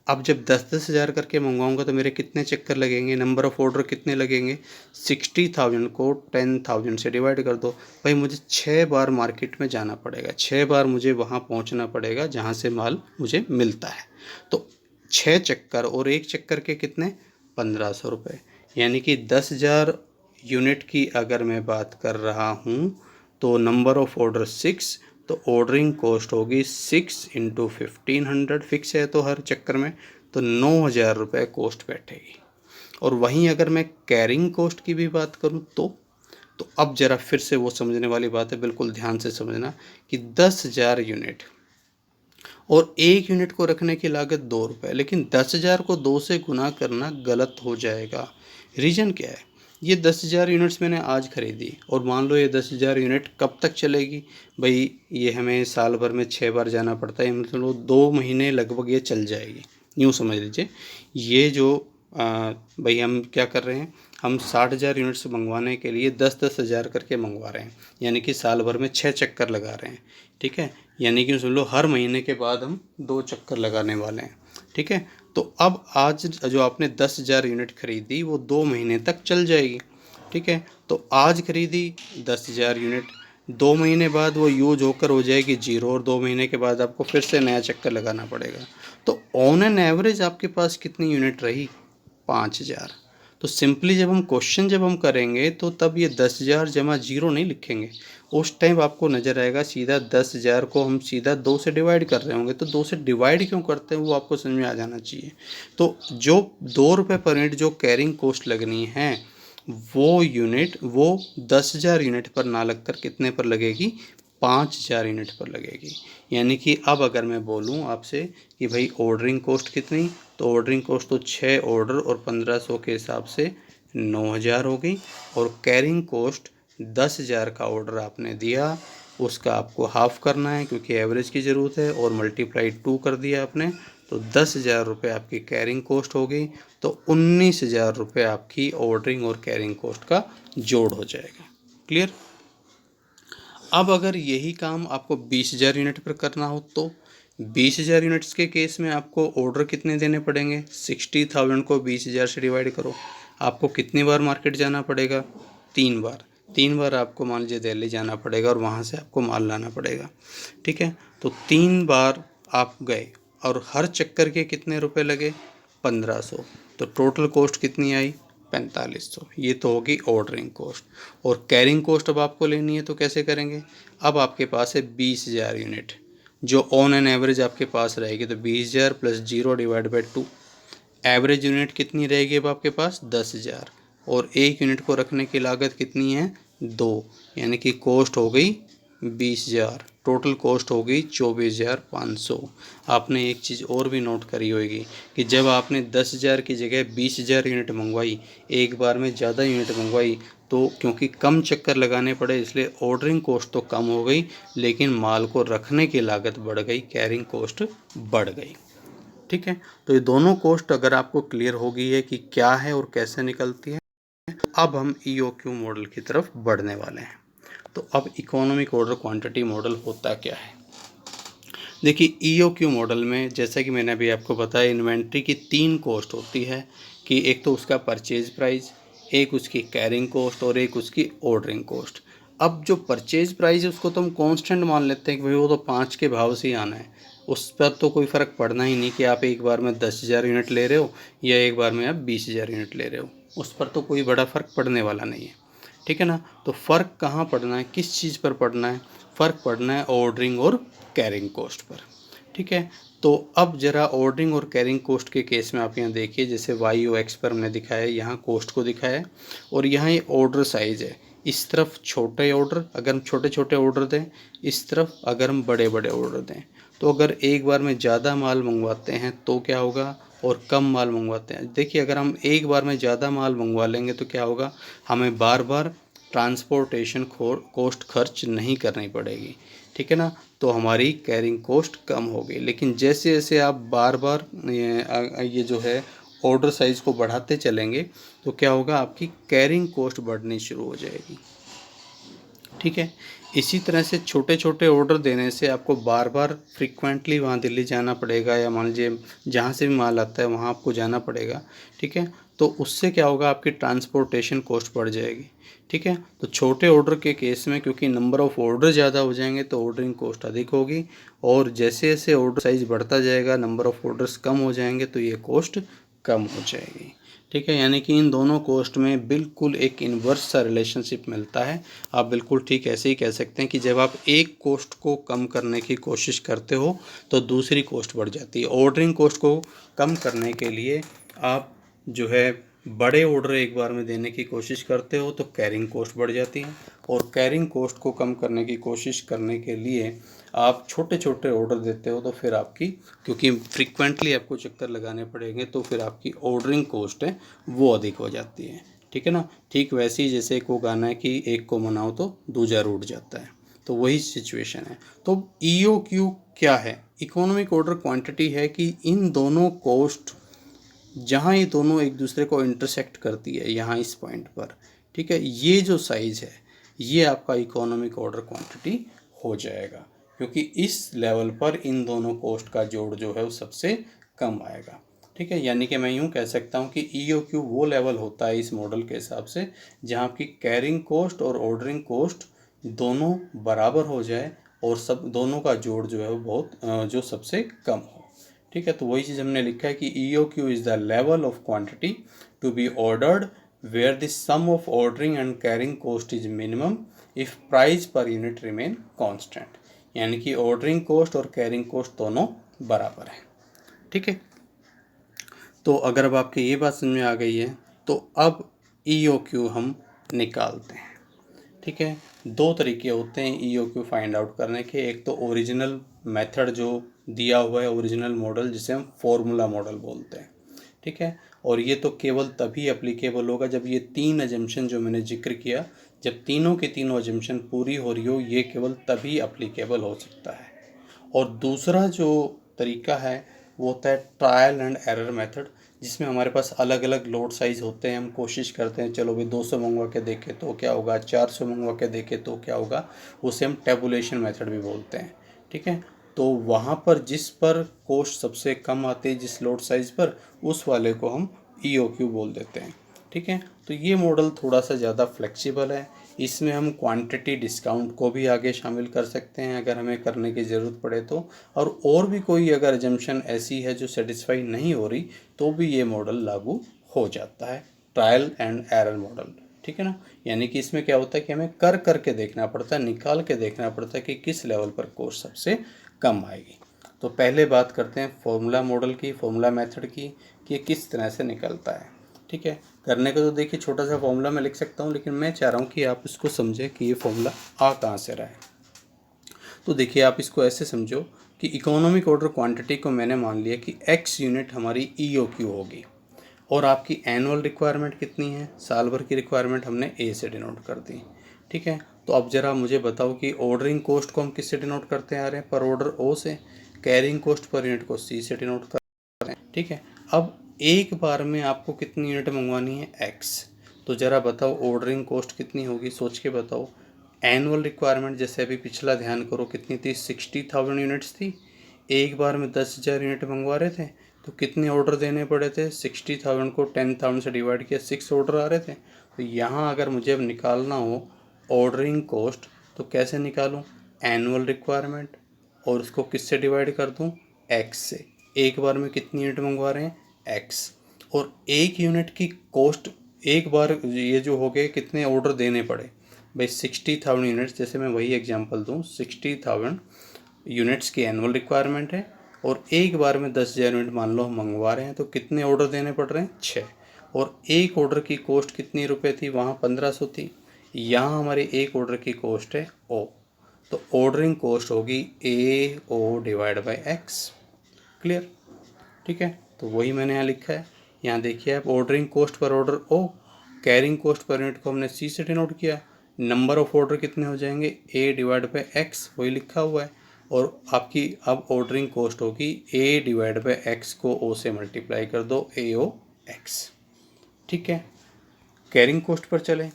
अब जब 10-10 हज़ार करके मंगवाऊंगा तो मेरे कितने चक्कर लगेंगे? नंबर ऑफ़ ऑर्डर कितने लगेंगे? 60,000 को 10,000 से डिवाइड कर दो। भाई मुझे 6 बार मार्केट में जाना पड़ेगा, 6 बार मुझे वहाँ पहुँचना पड़ेगा जहाँ से माल मुझे मिलता है। तो 6 चक्कर, और एक चक्कर के कितने? 1500 रुपये। यानी कि 10,000 यूनिट की अगर मैं बात कर रहा हूँ तो नंबर ऑफ़ ऑर्डर 6, तो ऑर्डरिंग कॉस्ट होगी 6 इंटू 1500, फिक्स है तो हर चक्कर में, तो 9,000 रुपये कॉस्ट बैठेगी। और वहीं अगर मैं कैरिंग कॉस्ट की भी बात करूं तो अब ज़रा फिर से वो समझने वाली बात है, बिल्कुल ध्यान से समझना कि 10,000 यूनिट और एक यूनिट को रखने की लागत 2 रुपये, लेकिन 10,000 को 2 से गुना करना गलत हो जाएगा। रीज़न क्या है? ये 10,000 यूनिट्स मैंने आज ख़रीदी और मान लो ये 10,000 यूनिट कब तक चलेगी? भाई ये हमें साल भर में 6 बार जाना पड़ता है, मतलब 2 महीने लगभग ये चल जाएगी। यूँ समझ लीजिए, ये जो भाई हम क्या कर रहे हैं, हम 60,000 यूनिट्स मंगवाने के लिए 10-10 हज़ार करके मंगवा रहे हैं, यानी कि साल भर में 6 चक्कर लगा रहे हैं। ठीक है, यानी कि सुन लो हर महीने के बाद हम 2 चक्कर लगाने वाले हैं। ठीक है, तो अब आज जो आपने 10,000 यूनिट खरीदी वो 2 महीने तक चल जाएगी। ठीक है, तो आज खरीदी 10,000 यूनिट, 2 महीने बाद वो यूज होकर हो जाएगी जीरो, और 2 महीने के बाद आपको फिर से नया चक्कर लगाना पड़ेगा। तो ऑन एन एवरेज आपके पास कितनी यूनिट रही? 5,000। तो सिंपली जब हम करेंगे तो तब ये 10,000 जमा जीरो नहीं लिखेंगे, उस टाइम आपको नज़र आएगा सीधा 10,000 को हम सीधा 2 से डिवाइड कर रहे होंगे। तो 2 से डिवाइड क्यों करते हैं वो आपको समझ में आ जाना चाहिए। तो जो 2 रुपये पर यूनिट जो कैरिंग कॉस्ट लगनी है, वो 10,000 यूनिट पर ना लगकर कितने पर लगेगी? 5,000 यूनिट पर लगेगी। यानी कि अब अगर मैं बोलूं आपसे कि भाई ऑर्डरिंग कॉस्ट कितनी, तो ऑर्डरिंग कॉस्ट तो 6 ऑर्डर और 1500 के हिसाब से 9,000 हो गई, और कैरिंग कॉस्ट 10,000 का ऑर्डर आपने दिया, उसका आपको हाफ़ करना है क्योंकि एवरेज की ज़रूरत है, और मल्टीप्लाई 2 कर दिया आपने, तो 10,000 रुपये आपकी कैरिंग कॉस्ट हो गई। तो 19,000 रुपये आपकी ऑर्डरिंग और कैरिंग कॉस्ट का जोड़ हो जाएगा। क्लियर? अब अगर यही काम आपको 20,000 यूनिट पर करना हो तो 20,000 यूनिट्स के केस में आपको ऑर्डर कितने देने पड़ेंगे? 60,000 को 20,000 से डिवाइड करो। आपको कितनी बार मार्केट जाना पड़ेगा? 3 बार। 3 बार आपको मान लीजिए दिल्ली जाना पड़ेगा और वहाँ से आपको माल लाना पड़ेगा। ठीक है, तो 3 बार आप गए और हर चक्कर के कितने रुपए लगे? 1500। तो टोटल कॉस्ट कितनी आई? 4500। ये तो होगी ऑर्डरिंग कॉस्ट। और कैरिंग कॉस्ट अब आपको लेनी है तो कैसे करेंगे? अब आपके पास है 20,000 यूनिट जो ऑन एन एवरेज आपके पास रहेगी, तो 20,000 plus 0 divide by 2, average unit कितनी रहेगी अब आपके पास? 10,000, और एक यूनिट को रखने की लागत कितनी है? 2, यानी कि कॉस्ट हो गई 20,000, टोटल कॉस्ट हो गई 24,500। आपने एक चीज़ और भी नोट करी होगी कि जब आपने 10,000 की जगह 20,000 यूनिट मंगवाई, एक बार में ज़्यादा यूनिट मंगवाई, तो क्योंकि कम चक्कर लगाने पड़े इसलिए ऑर्डरिंग कॉस्ट तो कम हो गई, लेकिन माल को रखने की लागत बढ़ गई, कैरिंग कॉस्ट बढ़ गई। ठीक है, तो ये दोनों कॉस्ट अगर आपको क्लियर हो गई है कि क्या है और कैसे निकलती है, अब हम EOQ मॉडल की तरफ बढ़ने वाले हैं। तो अब इकोनॉमिक ऑर्डर क्वांटिटी मॉडल होता क्या है? देखिए, EOQ मॉडल में जैसा कि मैंने अभी आपको बताया, इन्वेंट्री की 3 कॉस्ट होती है कि एक तो उसका परचेज प्राइस, एक उसकी कैरिंग कॉस्ट और एक उसकी ऑर्डरिंग कॉस्ट। अब जो परचेज प्राइस है उसको तो हम कांस्टेंट मान लेते हैं कि भाई वो तो 5 के भाव से ही आना है, उस पर तो कोई फ़र्क पड़ना ही नहीं कि आप एक बार में 10,000 यूनिट ले रहे हो या एक बार में आप 20,000 यूनिट ले रहे हो, उस पर तो कोई बड़ा फ़र्क पड़ने वाला नहीं है। ठीक है ना। तो फ़र्क कहाँ पड़ना है, किस चीज़ पर पड़ना है? फ़र्क पड़ना है ऑर्डरिंग और कैरिंग कॉस्ट पर। ठीक है। तो अब ज़रा ऑर्डरिंग और कैरिंग कॉस्ट के केस में आप यहाँ देखिए, जैसे वाई ओ एक्स पर हमने दिखाया है, यहाँ कॉस्ट को दिखाया है और यहाँ ये ऑर्डर साइज़ है। इस तरफ छोटे ऑर्डर, अगर हम छोटे छोटे ऑर्डर दें, इस तरफ अगर हम बड़े बड़े ऑर्डर दें, तो अगर एक बार में ज़्यादा माल मंगवाते हैं तो क्या होगा और कम माल मंगवाते हैं, देखिए अगर हम एक बार में ज़्यादा माल मंगवा लेंगे तो क्या होगा, हमें बार बार ट्रांसपोर्टेशन कॉस्ट खर्च नहीं करनी पड़ेगी। ठीक है ना। तो हमारी कैरिंग कॉस्ट कम होगी। लेकिन जैसे जैसे आप बार बार ये जो है ऑर्डर साइज़ को बढ़ाते चलेंगे तो क्या होगा, आपकी कैरिंग कॉस्ट बढ़नी शुरू हो जाएगी। ठीक है। इसी तरह से छोटे छोटे ऑर्डर देने से आपको बार बार फ्रीक्वेंटली वहाँ दिल्ली जाना पड़ेगा, या मान लीजिए जहाँ से भी माल आता है वहाँ आपको जाना पड़ेगा। ठीक है। तो उससे क्या होगा, आपकी ट्रांसपोर्टेशन कॉस्ट बढ़ जाएगी। ठीक है। तो छोटे ऑर्डर के केस में क्योंकि नंबर ऑफ़ ऑर्डर ज़्यादा हो जाएंगे तो ऑर्डरिंग कॉस्ट अधिक होगी, और जैसे जैसे ऑर्डर साइज़ बढ़ता जाएगा, नंबर ऑफ़ ऑर्डर्स कम हो जाएंगे तो ये कॉस्ट कम हो जाएगी। ठीक है। यानी कि इन दोनों कॉस्ट में बिल्कुल एक इन्वर्स सा रिलेशनशिप मिलता है। आप बिल्कुल ठीक ऐसे ही कह सकते हैं कि जब आप एक कॉस्ट को कम करने की कोशिश करते हो तो दूसरी कॉस्ट बढ़ जाती है। ऑर्डरिंग कॉस्ट को कम करने के लिए आप जो है बड़े ऑर्डर एक बार में देने की कोशिश करते हो तो कैरिंग कॉस्ट बढ़ जाती है, और कैरिंग कॉस्ट को कम करने की कोशिश करने के लिए आप छोटे छोटे ऑर्डर देते हो तो फिर आपकी, क्योंकि फ्रीक्वेंटली आपको चक्कर लगाने पड़ेंगे, तो फिर आपकी ऑर्डरिंग कॉस्ट है वो अधिक हो जाती है। ठीक है ना। ठीक वैसे ही जैसे एक वो गाना है कि एक को मनाओ तो दूजा रूठ जाता है, तो वही सिचुएशन है। तो EOQ क्या है? इकोनॉमिक ऑर्डर क्वांटिटी है कि इन दोनों कॉस्ट जहाँ ये दोनों एक दूसरे को इंटरसेक्ट करती है, यहाँ इस पॉइंट पर, ठीक है, ये जो साइज़ है ये आपका इकोनॉमिक ऑर्डर क्वांटिटी हो जाएगा, क्योंकि इस लेवल पर इन दोनों कॉस्ट का जोड़ जो है वो सबसे कम आएगा। ठीक है। यानी कि मैं यूँ कह सकता हूँ कि EOQ वो लेवल होता है इस मॉडल के हिसाब से जहाँ आपकी कैरिंग कॉस्ट और ऑर्डरिंग कॉस्ट दोनों बराबर हो जाए और सब दोनों का जोड़ जो है वो बहुत जो सबसे कम हो। ठीक है। तो वही चीज़ हमने लिखा है कि EOQ is the level of quantity to be ordered where the sum of ordering and carrying cost is minimum if price per unit remain constant. यानी कि ऑर्डरिंग कॉस्ट और कैरिंग कॉस्ट दोनों बराबर है। ठीक है। तो अगर अब आपकी ये बात समझ में आ गई है तो अब EOQ हम निकालते हैं। ठीक है। दो तरीके होते हैं EOQ फाइंड आउट करने के। एक तो ओरिजिनल मेथड जो दिया हुआ है, ओरिजिनल मॉडल, जिसे हम फॉर्मूला मॉडल बोलते हैं। ठीक है। और ये तो केवल तभी एप्लीकेबल होगा जब ये 3 अजम्पशन जो मैंने जिक्र किया, जब तीनों की तीनों अजम्पशन पूरी हो रही हो, ये केवल तभी एप्लीकेबल हो सकता है। और दूसरा जो तरीका है वो होता है ट्रायल एंड एरर मेथड, जिसमें हमारे पास अलग अलग लोड साइज़ होते हैं। हम कोशिश करते हैं चलो भाई 200 मंगवा के देखें तो क्या होगा, 400 मंगवा के देखें तो क्या होगा, उसे हम टेबुलेशन मेथड भी बोलते हैं। ठीक है। तो वहाँ पर जिस पर कॉस्ट सबसे कम आती है, जिस लोड साइज़ पर, उस वाले को हम EOQ बोल देते हैं। ठीक है। तो ये मॉडल थोड़ा सा ज़्यादा फ्लेक्सिबल है। इसमें हम क्वांटिटी डिस्काउंट को भी आगे शामिल कर सकते हैं अगर हमें करने की ज़रूरत पड़े तो, और भी कोई अगर एजम्पशन ऐसी है जो सेटिस्फाई नहीं हो रही तो भी ये मॉडल लागू हो जाता है, ट्रायल एंड एरर मॉडल। ठीक है ना। यानी कि इसमें क्या होता है कि हमें कर करके देखना पड़ता है, निकाल के देखना पड़ता है कि किस लेवल पर कॉस्ट सबसे कम आएगी। तो पहले बात करते हैं फॉर्मूला मॉडल की, फॉर्मूला मेथड की, कि किस तरह से निकलता है। ठीक है। करने को तो देखिए छोटा सा फॉर्मूला मैं लिख सकता हूँ, लेकिन मैं चाह रहा हूँ कि आप इसको समझें कि ये फॉर्मूला आ कहाँ से रहा है। तो देखिए आप इसको ऐसे समझो कि इकोनॉमिक ऑर्डर क्वांटिटी को मैंने मान लिया कि X यूनिट हमारी EOQ होगी, और आपकी एनुअल रिक्वायरमेंट कितनी है, साल भर की रिक्वायरमेंट हमने A से डिनोट कर दी। ठीक है। तो अब ज़रा मुझे बताओ कि ऑर्डरिंग कॉस्ट को हम किससे डिनोट करते आ रहे हैं, पर ऑर्डर O से, कैरिंग कॉस्ट पर यूनिट को C से डिनोट कर रहे हैं। ठीक है। अब एक बार में आपको कितनी यूनिट मंगवानी है, X। तो ज़रा बताओ ऑर्डरिंग कॉस्ट कितनी होगी, सोच के बताओ। एनुअल रिक्वायरमेंट जैसे अभी पिछला ध्यान करो कितनी थी, 60,000 यूनिट्स थी। एक बार में 10,000 यूनिट मंगवा रहे थे तो कितने ऑर्डर देने पड़े थे, 60,000 को 10,000 से डिवाइड किया, 6 ऑर्डर आ रहे थे। तो यहाँ अगर मुझे अब निकालना हो ऑर्डरिंग कॉस्ट तो कैसे निकालूँ, एनुअल रिक्वायरमेंट और उसको किससे डिवाइड कर दूँ, एक्स से। एक बार में कितनी यूनिट मंगवा रहे हैं, एक्स, और एक यूनिट की कॉस्ट एक बार ये जो हो गए कितने ऑर्डर देने पड़े भाई, 60,000 यूनिट्स, जैसे मैं वही एग्जांपल दूँ, 60,000 यूनिट्स की एनुअल रिक्वायरमेंट है और एक बार में 10,000 यूनिट मान लो हम मंगवा रहे हैं, तो कितने ऑर्डर देने पड़ रहे हैं, 6, और एक ऑर्डर की कॉस्ट कितनी रुपए थी, वहाँ 1500 थी। यहाँ हमारी एक ऑर्डर की कॉस्ट है ओ, तो ऑर्डरिंग कॉस्ट होगी A O divide by X. Clear, ठीक है। तो वही मैंने यहाँ लिखा है। यहाँ देखिए आप, ऑर्डरिंग कॉस्ट पर ऑर्डर ओ, कैरिंग कॉस्ट पर यूनिट को हमने सी से डिनोट किया, नंबर ऑफ ऑर्डर कितने हो जाएंगे, ए डिवाइड बाई एक्स, वही लिखा हुआ है, और आपकी अब ऑर्डरिंग कॉस्ट होगी ए डिवाइड बाई एक्स को ओ से मल्टीप्लाई कर दो, ए ओ एक्स। ठीक है, कैरिंग कॉस्ट पर चले।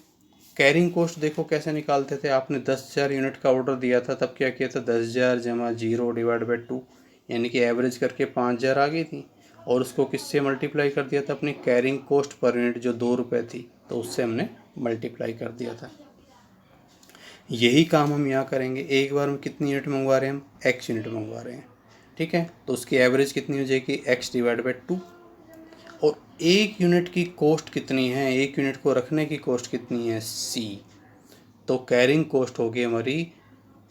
कैरिंग कॉस्ट देखो कैसे निकालते थे, आपने 10,000 यूनिट का ऑर्डर दिया था, तब क्या किया था, 10,000 जमा 0 डिवाइड बाई 2, यानी कि एवरेज करके 5,000 आ गई थी, और उसको किससे मल्टीप्लाई कर दिया था, अपनी कैरिंग कॉस्ट पर यूनिट जो 2 रुपये थी, तो उससे हमने मल्टीप्लाई कर दिया था। यही काम हम यहाँ करेंगे। एक बार में कितनी यूनिट मंगवा रहे हैं हम, एक्स यूनिट मंगवा रहे हैं, ठीक है, तो उसकी एवरेज कितनी हो जाएगी, एक्स डिवाइड बाई 2, और एक यूनिट की कॉस्ट कितनी है, एक यूनिट को रखने की कॉस्ट कितनी है, सी, तो कैरिंग कॉस्ट होगी हमारी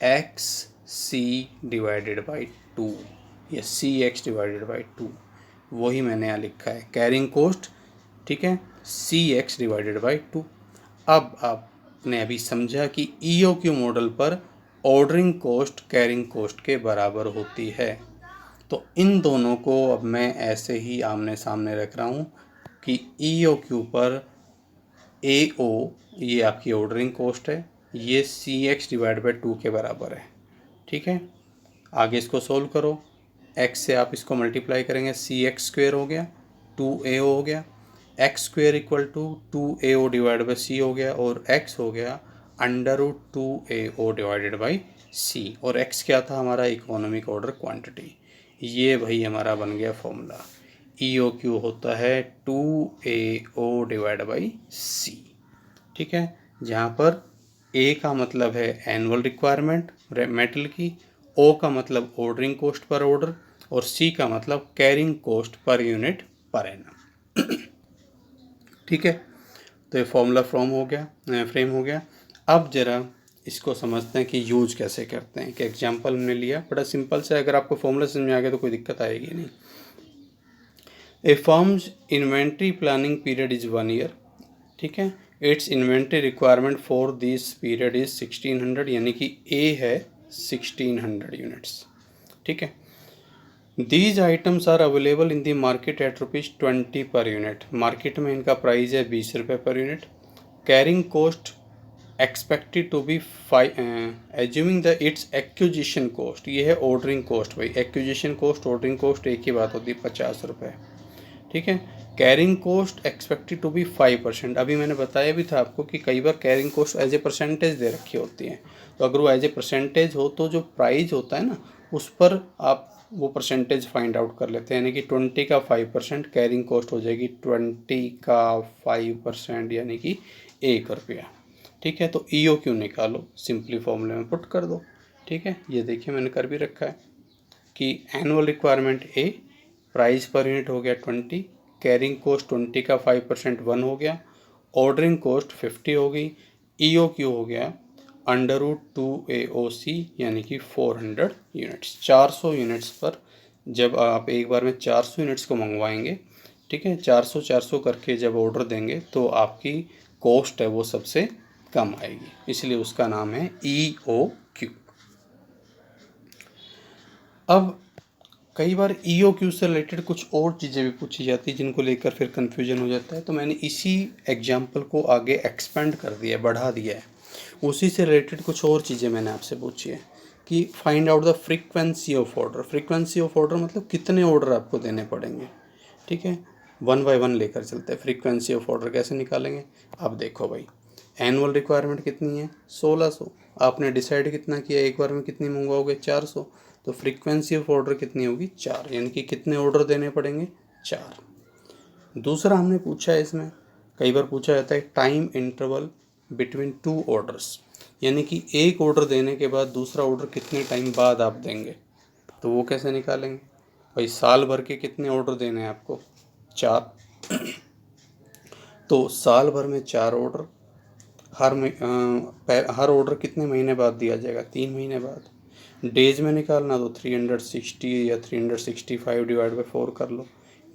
एक्स सी डिवाइडेड बाई 2, या सी एक्स डिवाइडेड बाई 2, वही मैंने यहाँ लिखा है, कैरिंग कॉस्ट, ठीक है, सी एक्स डिवाइडेड बाई 2। अब आपने अभी समझा कि ईओक्यू मॉडल पर ऑर्डरिंग कॉस्ट कैरिंग कॉस्ट के बराबर होती है। तो इन दोनों को अब मैं ऐसे ही आमने सामने रख रहा हूँ कि ईओक्यू पर ए ओ ये आपकी ऑर्डरिंग कॉस्ट है, ये सी एक्स डिवाइड बाई 2 के बराबर है। ठीक है, आगे इसको सोल्व करो, एक्स से आप इसको मल्टीप्लाई करेंगे, सी एक्स स्क्वेयर हो गया, 2 हो गया, X square equal to 2 divide by C हो गया, और एक्स हो गया √2 डिवाइडेड बाई सी, और एक्स क्या था हमारा, इकोनॉमिक ऑर्डर क्वांटिटी। ये भाई हमारा बन गया फॉर्मूला, ई ओ क्यू होता है 2 डिवाइड बाई सी। ठीक है, जहाँ पर ए का मतलब है एनुअल रिक्वायरमेंट मेटल की, ओ का मतलब ऑर्डरिंग कॉस्ट पर ऑर्डर, और सी का मतलब carrying cost per unit per annum. ठीक है, तो ये फॉर्मूला फ्रेम हो गया। अब जरा इसको समझते हैं कि यूज कैसे करते हैं। कि एग्जांपल हमने लिया बड़ा सिंपल से, अगर आपको फॉर्मूला समझ में आ गया तो कोई दिक्कत आएगी नहीं। A firm's inventory planning period is 1 year, ठीक है, its inventory requirement for this period is 1600, यानी कि ए है 1600 यूनिट्स। ठीक है, these items are available in the market at ₹20 per unit, market में इनका प्राइस है 20 रुपये per unit. Carrying cost expected to be assuming the its acquisition cost, ये है ऑर्डरिंग कॉस्ट। भाई एक्विजिशन कॉस्ट ऑर्डरिंग कॉस्ट एक ही बात होती है, 50 रुपये। ठीक है, carrying cost expected to be 5%। अभी मैंने बताया भी था आपको कि कई बार carrying cost as a percentage दे रखी होती है, तो अगर वो एज ए परसेंटेज हो तो जो प्राइस होता है ना उस पर आप वो परसेंटेज फाइंड आउट कर लेते हैं, यानी कि 20 का 5% कैरिंग कॉस्ट हो जाएगी 20 का 5%, यानी कि ₹1। ठीक है, तो ई ओ क्यू निकालो, सिंपली फॉर्मूले में पुट कर दो। ठीक है, ये देखिए मैंने कर भी रखा है कि एनुअल रिक्वायरमेंट ए, प्राइस पर यूनिट हो गया 20, कैरिंग कॉस्ट 20 का 5% 1 हो गया, ऑर्डरिंग कॉस्ट 50 हो गई, ई ओ क्यू हो गया √2 यानी कि 400 यूनिट्स। 400 यूनिट्स पर जब आप एक बार में 400 यूनिट्स को मंगवाएंगे, ठीक है, 400 करके जब ऑर्डर देंगे तो आपकी कॉस्ट है वो सबसे कम आएगी, इसलिए उसका नाम है ई ओ क्यू। अब कई बार ई ओ क्यू से रिलेटेड कुछ और चीज़ें भी पूछी जाती हैं जिनको लेकर फिर कन्फ्यूजन हो जाता है, तो मैंने इसी एग्जाम्पल को आगे एक्सपेंड कर दिया है, बढ़ा दिया है। उसी से रिलेटेड कुछ और चीज़ें मैंने आपसे पूछी है कि find out the frequency of order. Frequency of order मतलब कितने ऑर्डर आपको देने पड़ेंगे। ठीक है, 1 बाय 1 लेकर चलते हैं। फ्रीक्वेंसी ऑफ ऑर्डर कैसे निकालेंगे, अब देखो भाई, एनुअल रिक्वायरमेंट कितनी है 1600, आपने डिसाइड कितना किया, एक बार में कितनी मंगवाओगे 400, तो फ्रीक्वेंसी ऑफ ऑर्डर कितनी होगी 4, यानी कि कितने ऑर्डर देने पड़ेंगे 4। दूसरा हमने पूछा है इसमें कई बार पूछा जाता है time interval between two orders, यानी कि एक ऑर्डर देने के बाद दूसरा ऑर्डर कितने टाइम बाद आप देंगे, तो वो कैसे निकालेंगे। भाई साल भर के कितने ऑर्डर देने हैं आपको, 4, तो साल भर में 4 ऑर्डर, हर ऑर्डर कितने महीने बाद दिया जाएगा, 3 महीने बाद। डेज में निकालना तो 360 या 365 डिवाइड बाई 4 कर लो,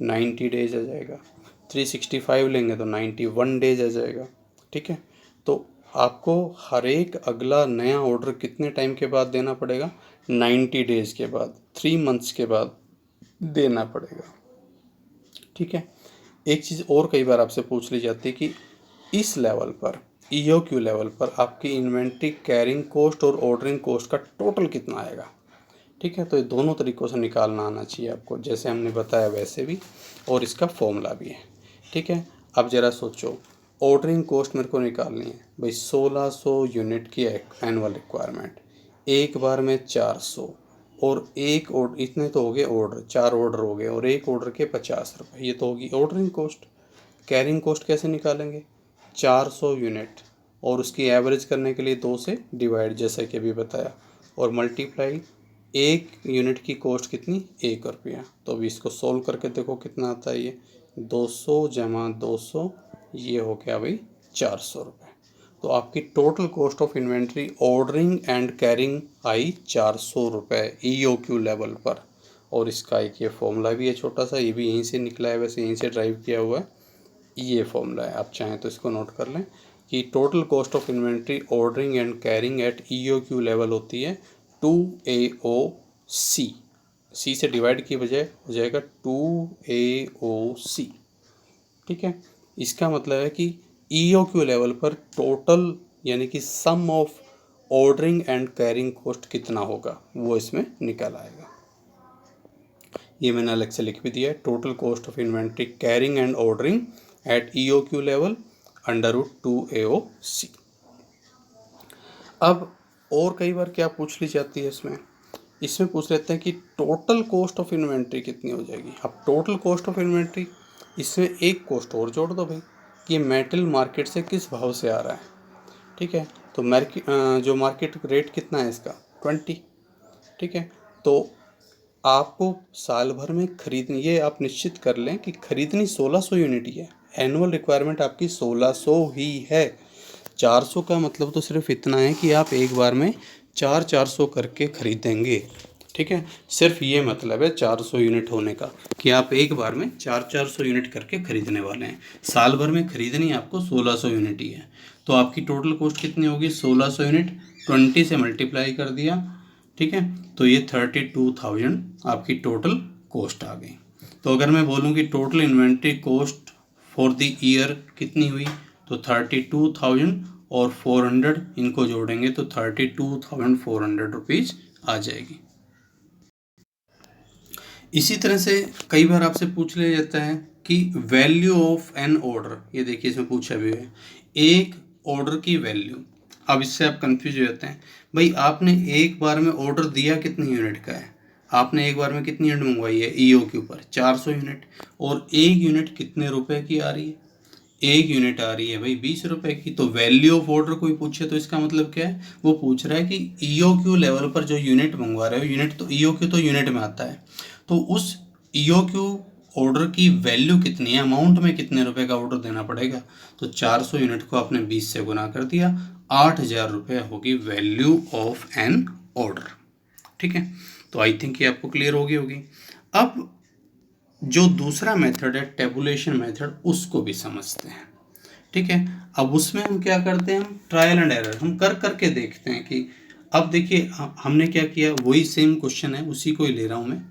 90 डेज आ जाएगा। 365 लेंगे तो 91 डेज आ जाएगा। ठीक है, तो आपको हर एक अगला नया ऑर्डर कितने टाइम के बाद देना पड़ेगा, 90 डेज के बाद, 3 मंथ्स के बाद देना पड़ेगा। ठीक है, एक चीज़ और कई बार आपसे पूछ ली जाती है कि इस लेवल पर, EOQ लेवल पर आपकी इन्वेंट्री कैरिंग कॉस्ट और ऑर्डरिंग कॉस्ट का टोटल कितना आएगा। ठीक है, तो ये दोनों तरीक़ों से निकालना आना चाहिए आपको, जैसे हमने बताया वैसे भी, और इसका फॉर्मूला भी है। ठीक है, अब ज़रा सोचो, ऑर्डरिंग कॉस्ट मेरे को निकालनी है भाई, 1600 यूनिट की एनुअल रिक्वायरमेंट, एक बार में 400, और एक ऑर्डर, इतने तो हो गए ऑर्डर, 4 ऑर्डर हो गए, और एक ऑर्डर के 50 रुपये, ये तो होगी ऑर्डरिंग कॉस्ट। कैरिंग कॉस्ट कैसे निकालेंगे, 400 यूनिट और उसकी एवरेज करने के लिए 2 से डिवाइड, जैसा कि अभी बताया, और मल्टीप्लाई, एक यूनिट की कॉस्ट कितनी, 1 रुपया। तो अभी इसको सोल्व करके देखो कितना आता है, ये 200 जमा 200, ये हो गया भाई 400 रुपये। तो आपकी total cost of inventory ordering and carrying आई 400 रुपये EOQ लेवल पर। और इसका एक ये फॉर्मूला भी है छोटा सा, ये भी यहीं से निकला है, वैसे यहीं से ड्राइव किया हुआ है, ये फॉर्मूला है। आप चाहें तो इसको नोट कर लें कि total cost of inventory ordering and carrying at EOQ level होती है 2AOC, सी से डिवाइड की बजाय हो जाएगा 2AOC। ठीक है, इसका मतलब है कि EOQ लेवल पर टोटल, यानी कि sum of ordering and carrying cost कितना होगा, वो इसमें निकल आएगा। ये मैंने अलग से लिख भी दिया है, total cost of inventory carrying and ordering at EOQ level √2AOC। अब और कई बार क्या पूछ ली जाती है इसमें पूछ लेते हैं कि टोटल कॉस्ट ऑफ इन्वेंट्री कितनी हो जाएगी। अब टोटल कॉस्ट ऑफ इन्वेंट्री, इसमें एक कॉस्ट और जोड़ दो भाई कि मेटल मार्केट से किस भाव से आ रहा है। ठीक है, तो जो मार्केट रेट कितना है इसका, 20। ठीक है, तो आपको साल भर में खरीदनी, ये आप निश्चित कर लें कि खरीदनी 1600 यूनिट ही है, एनुअल रिक्वायरमेंट आपकी 1600 ही है। 400 का मतलब तो सिर्फ इतना है कि आप एक बार में 400 करके खरीदेंगे। ठीक है, सिर्फ ये मतलब है 400 यूनिट होने का कि आप एक बार में 400 यूनिट करके खरीदने वाले हैं। साल भर में खरीदनी आपको 1600 यूनिट ही है। तो आपकी टोटल कॉस्ट कितनी होगी, 1600 यूनिट 20 से मल्टीप्लाई कर दिया। ठीक है, तो ये 32,000 आपकी टोटल कॉस्ट आ गई। तो अगर मैं बोलूँ कि total inventory cost for the year कितनी हुई, तो 32,000 और 400 इनको जोड़ेंगे तो 32,400 रुपीज़ आ जाएगी। इसी तरह से कई बार आपसे पूछ लिया जाता है कि वैल्यू ऑफ एन ऑर्डर, ये देखिए इसमें पूछा भी है, एक ऑर्डर की वैल्यू। अब इससे आप कंफ्यूज हो जाते हैं, भाई आपने एक बार में ऑर्डर दिया कितनी यूनिट का है, आपने एक बार में कितनी यूनिट मंगवाई है EOQ पर, 400 यूनिट, और एक यूनिट कितने रुपए की आ रही है, एक यूनिट आ रही है भाई 20 रुपए की। तो वैल्यू ऑफ ऑर्डर कोई पूछे तो इसका मतलब क्या है, वो पूछ रहा है कि EOQ लेवल पर जो यूनिट मंगवा रहे हो, यूनिट तो EOQ तो यूनिट में आता है, तो उस EOQ ऑर्डर की वैल्यू कितनी है, अमाउंट में कितने रुपए का ऑर्डर देना पड़ेगा। तो 400 यूनिट को आपने 20 से गुना कर दिया, 8,000 रुपये होगी वैल्यू ऑफ एन ऑर्डर। ठीक है, तो आई थिंक ये आपको क्लियर होगी। अब जो दूसरा मेथड है टेबुलेशन मेथड, उसको भी समझते हैं। ठीक है, अब उसमें हम क्या करते हैं, हम ट्रायल एंड एरर हम करके देखते हैं कि, अब देखिए हमने क्या किया, वही सेम क्वेश्चन है, उसी को ही ले रहा हूँ मैं।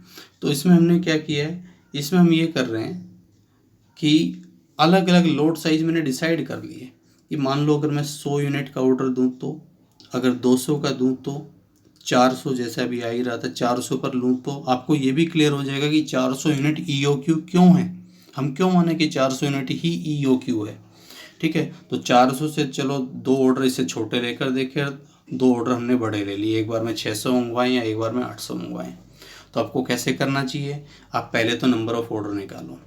तो इसमें हमने क्या किया है, इसमें हम ये कर रहे हैं कि अलग अलग लोड साइज मैंने डिसाइड कर लिए कि मान लो अगर मैं 100 यूनिट का ऑर्डर दूँ तो, अगर 200 का दूँ तो, 400 जैसा भी आ ही रहा था 400 पर लूँ तो आपको ये भी क्लियर हो जाएगा कि 400 यूनिट EOQ क्यों है, हम क्यों माने कि 400 यूनिट ही EOQ है। ठीक है, तो 400 से चलो 2 ऑर्डर इससे छोटे लेकर देखे, 2 ऑर्डर हमने बड़े ले लिए, एक बार में 600 मंगवाएं या एक बार में 800 मंगवाएं। तो आपको कैसे करना चाहिए, आप पहले तो नंबर ऑफ ऑर्डर निकालो,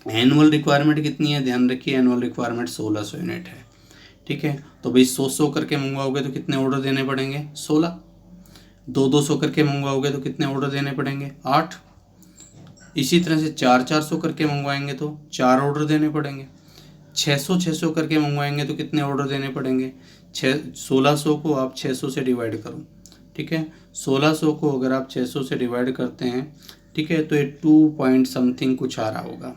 एनुअल रिक्वायरमेंट कितनी है, ध्यान रखिए एनुअल रिक्वायरमेंट 1600 यूनिट है। ठीक है, तो भाई 100 करके मंगवाओगे तो कितने ऑर्डर देने पड़ेंगे, 16। 200 करके मंगवाओगे तो कितने ऑर्डर देने पड़ेंगे, 8। इसी तरह से 400 करके मंगवाएंगे तो 4 ऑर्डर देने पड़ेंगे। 600 करके मंगवाएंगे तो कितने ऑर्डर देने पड़ेंगे, 1600 को आप 600 से डिवाइड करो। ठीक है, 1600 को अगर आप 600 से डिवाइड करते हैं, ठीक है, तो ये 2 पॉइंट समथिंग कुछ आ रहा होगा।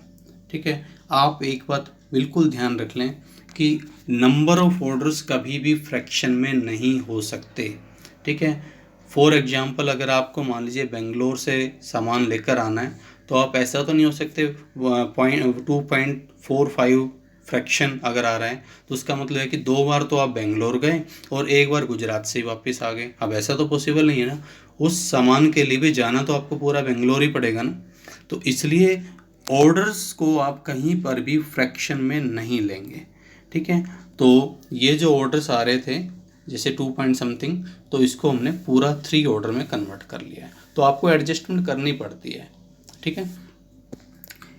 ठीक है, आप एक बात बिल्कुल ध्यान रख लें कि नंबर ऑफ ऑर्डर्स कभी भी फ्रैक्शन में नहीं हो सकते। ठीक है, फॉर एग्जांपल अगर आपको मान लीजिए बेंगलोर से सामान लेकर आना है, तो आप ऐसा तो नहीं हो सकते 2.45 फ्रैक्शन अगर आ रहा है तो उसका मतलब है कि 2 बार तो आप बेंगलोर गए और 1 बार गुजरात से वापस आ गए। अब ऐसा तो पॉसिबल नहीं है ना, उस सामान के लिए भी जाना तो आपको पूरा बेंगलोर ही पड़ेगा ना। तो इसलिए ऑर्डर्स को आप कहीं पर भी फ्रैक्शन में नहीं लेंगे। ठीक है, तो ये जो ऑर्डर्स आ रहे थे जैसे 2 पॉइंट समथिंग, तो इसको हमने पूरा 3 ऑर्डर में कन्वर्ट कर लिया है। तो आपको एडजस्टमेंट करनी पड़ती है। ठीक है,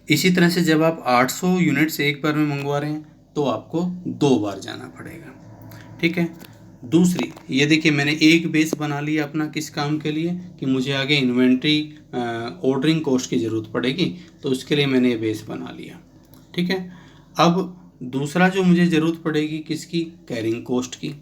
इसी तरह से जब आप 800 यूनिट्स एक बार में मंगवा रहे हैं तो आपको 2 बार जाना पड़ेगा। ठीक है, दूसरी ये देखिए मैंने एक बेस बना लिया अपना किस काम के लिए कि मुझे आगे इन्वेंट्री ऑर्डरिंग कॉस्ट की ज़रूरत पड़ेगी, तो उसके लिए मैंने ये बेस बना लिया। ठीक है, अब दूसरा जो मुझे ज़रूरत पड़ेगी किसकी, कैरिंग कॉस्ट की।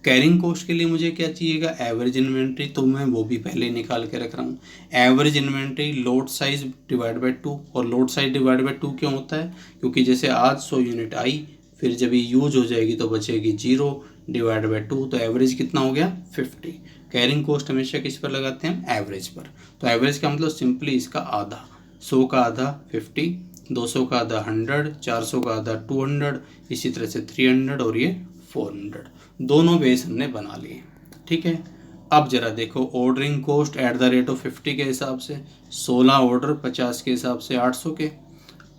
कैरिंग कॉस्ट के लिए मुझे क्या चाहिएगा, एवरेज इन्वेंट्री, तो मैं वो भी पहले निकाल के रख रहा हूँ। Average inventory load size divide by 2, और लोड साइज डिवाइड बाई 2 क्यों होता है, क्योंकि जैसे आज 100 यूनिट आई, फिर जब ये यूज हो जाएगी तो बचेगी 0 डिवाइड बाई 2, तो एवरेज कितना हो गया 50। कैरिंग कॉस्ट हमेशा किस पर लगाते हैं, एवरेज पर। तो एवरेज का मतलब सिंपली इसका आधा, 100 का आधा 50, 200 का आधा 100, 400 का आधा 200, इसी तरह से 300 और ये 400। दोनों बेस हमने बना लिए। ठीक है, अब जरा देखो ordering cost at the rate of 50 के हिसाब से 16 ऑर्डर 50 के हिसाब से 800 के,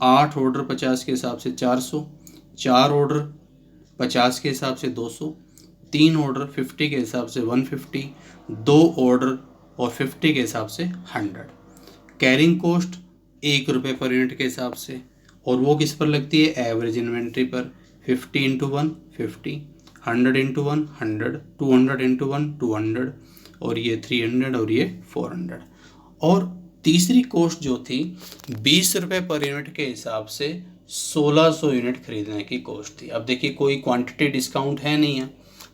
8 ऑर्डर 50 के हिसाब से 400, 4 ऑर्डर 50 के हिसाब से 200, 3 ऑर्डर 50 के हिसाब से 150, 2 ऑर्डर और 50 के हिसाब से 100। कैरिंग कॉस्ट 1 रुपये पर यूनिट के हिसाब से, और वो किस पर लगती है, एवरेज इन्वेंट्री पर। 50 इंटू 1 50, 100 इंटू 1 100, 200 इंटू 1 200, और ये 300 और ये 400। और तीसरी कॉस्ट जो थी 20 रुपये पर यूनिट के हिसाब से 1600 यूनिट खरीदने की कॉस्ट थी। अब देखिए कोई क्वांटिटी डिस्काउंट है नहीं है,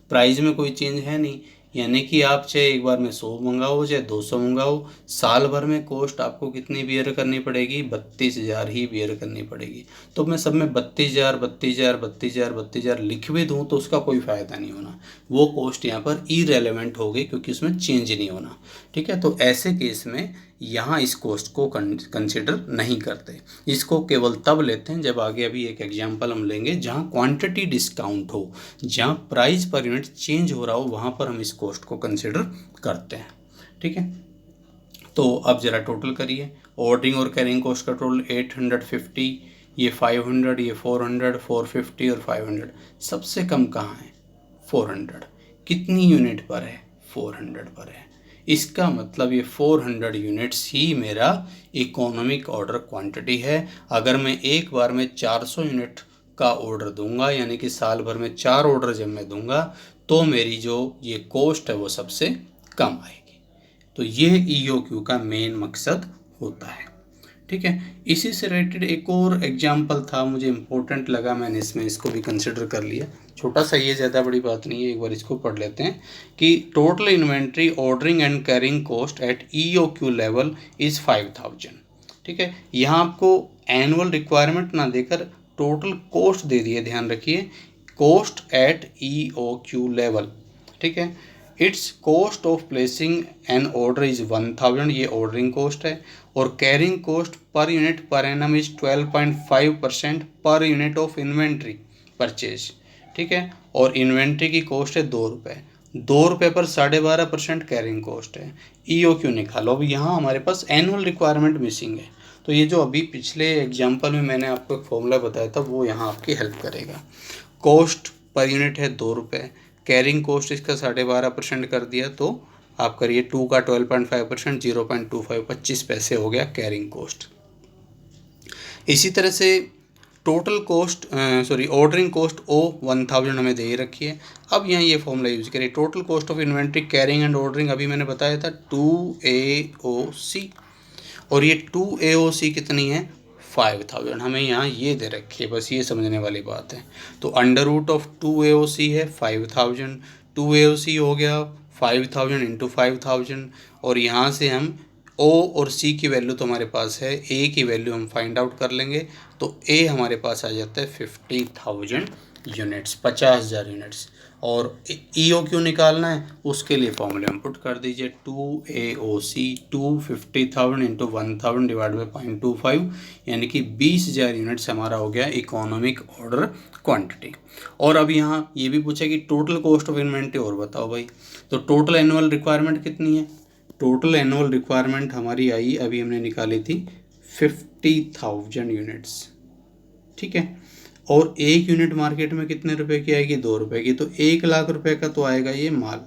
प्राइस में कोई चेंज है नहीं, यानी कि आप चाहे एक बार में 100 मंगाओ चाहे 200 मंगाओ, साल भर में कॉस्ट आपको कितनी बियर करनी पड़ेगी, 32,000 ही बियर करनी पड़ेगी। तो मैं सब में 32,000 32,000 32,000 32,000 लिख भी दूँ तो उसका कोई फ़ायदा नहीं होना, वो कॉस्ट यहाँ पर इरेलेवेंट हो गई क्योंकि उसमें चेंज नहीं होना। ठीक है, तो ऐसे केस में यहाँ इस कॉस्ट को कंसिडर नहीं करते, इसको केवल तब लेते हैं जब आगे अभी एक एग्जांपल हम लेंगे जहाँ क्वांटिटी डिस्काउंट हो, जहाँ प्राइस पर यूनिट चेंज हो रहा हो, वहाँ पर हम इस कॉस्ट को कंसिडर करते हैं। ठीक है, तो अब ज़रा टोटल करिए, ऑर्डरिंग और कैरिंग कॉस्ट का टोटल 850, ये 500, ये 400, 450 और 500। सबसे कम कहाँ है, 400। कितनी यूनिट पर है, 400 पर है। इसका मतलब ये 400 यूनिट्स ही मेरा इकोनॉमिक ऑर्डर क्वांटिटी है। अगर मैं एक बार में 400 यूनिट का ऑर्डर दूंगा, यानी कि साल भर में 4 ऑर्डर जब मैं दूंगा, तो मेरी जो ये कॉस्ट है वो सबसे कम आएगी। तो ये EOQ का मेन मकसद होता है। ठीक है, इसी से रिलेटेड एक और एग्जाम्पल था, मुझे इम्पोर्टेंट लगा, मैंने इसमें इसको भी कंसिडर कर लिया। छोटा सा, ये ज़्यादा बड़ी बात नहीं है, एक बार इसको पढ़ लेते हैं कि total inventory ordering and carrying cost at EOQ level is 5000। ठीक है, यहाँ आपको एनुअल रिक्वायरमेंट ना देकर टोटल कॉस्ट दे दिए, ध्यान रखिए, कॉस्ट एट EOQ लेवल। ठीक है, it's cost of placing an order is 1000, ये ऑर्डरिंग कॉस्ट है, और carrying cost per unit per annum is 12.5% per unit of inventory purchase. ठीक है, और इन्वेंट्री की कॉस्ट है 2 रुपये, 2 रुपये पर 12.5% कैरिंग कॉस्ट है। EOQ निकालो। अब यहाँ हमारे पास एनुअल रिक्वायरमेंट मिसिंग है, तो ये जो अभी पिछले एग्जाम्पल में मैंने आपको एक फॉर्मूला बताया था वो यहाँ आपकी हेल्प करेगा। कॉस्ट पर यूनिट है 2 रुपये, कैरिंग कॉस्ट इसका 12.5% कर दिया, तो आप करिए 2 का 12.5%, 0.25 25 पैसे हो गया कैरिंग कॉस्ट। इसी तरह से टोटल कॉस्ट ऑर्डरिंग कॉस्ट ओ 1000 हमें दे रखी है। अब यहाँ ये फॉर्मूला यूज़ करें, total cost of inventory carrying and ordering, अभी मैंने बताया था 2AOC, और ये 2AOC कितनी है 5000, हमें यहाँ ये दे रखी है, बस ये समझने वाली बात है। तो अंडर रूट ऑफ 2AOC है 5000, 2AOC हो गया 5000 इंटू 5000, और यहाँ से हम ओ और सी की वैल्यू तो हमारे पास है, ए की वैल्यू हम फाइंड आउट कर लेंगे, तो ए हमारे पास आ जाता है 50,000 यूनिट्स, 50,000 यूनिट्स। और EOQ निकालना है, उसके लिए फॉर्मूले हम पुट कर दीजिए 2AOC 250,000 इंटू 1000 डिवाइड बाई 0.25, यानी कि 20,000 यूनिट्स हमारा हो गया इकोनॉमिक ऑर्डर क्वांटिटी। और अब यहाँ ये भी पूछा कि टोटल कॉस्ट ऑफ इन्वेंट्री, और बताओ भाई, तो टोटल एनुअल रिक्वायरमेंट कितनी है, टोटल एनुअल रिक्वायरमेंट हमारी आई, अभी हमने निकाली थी 50,000 यूनिट्स, ठीक है। और एक यूनिट मार्केट में कितने रुपए की आएगी, 2 रुपए की, तो 1,00,000 रुपए का तो आएगा ये माल,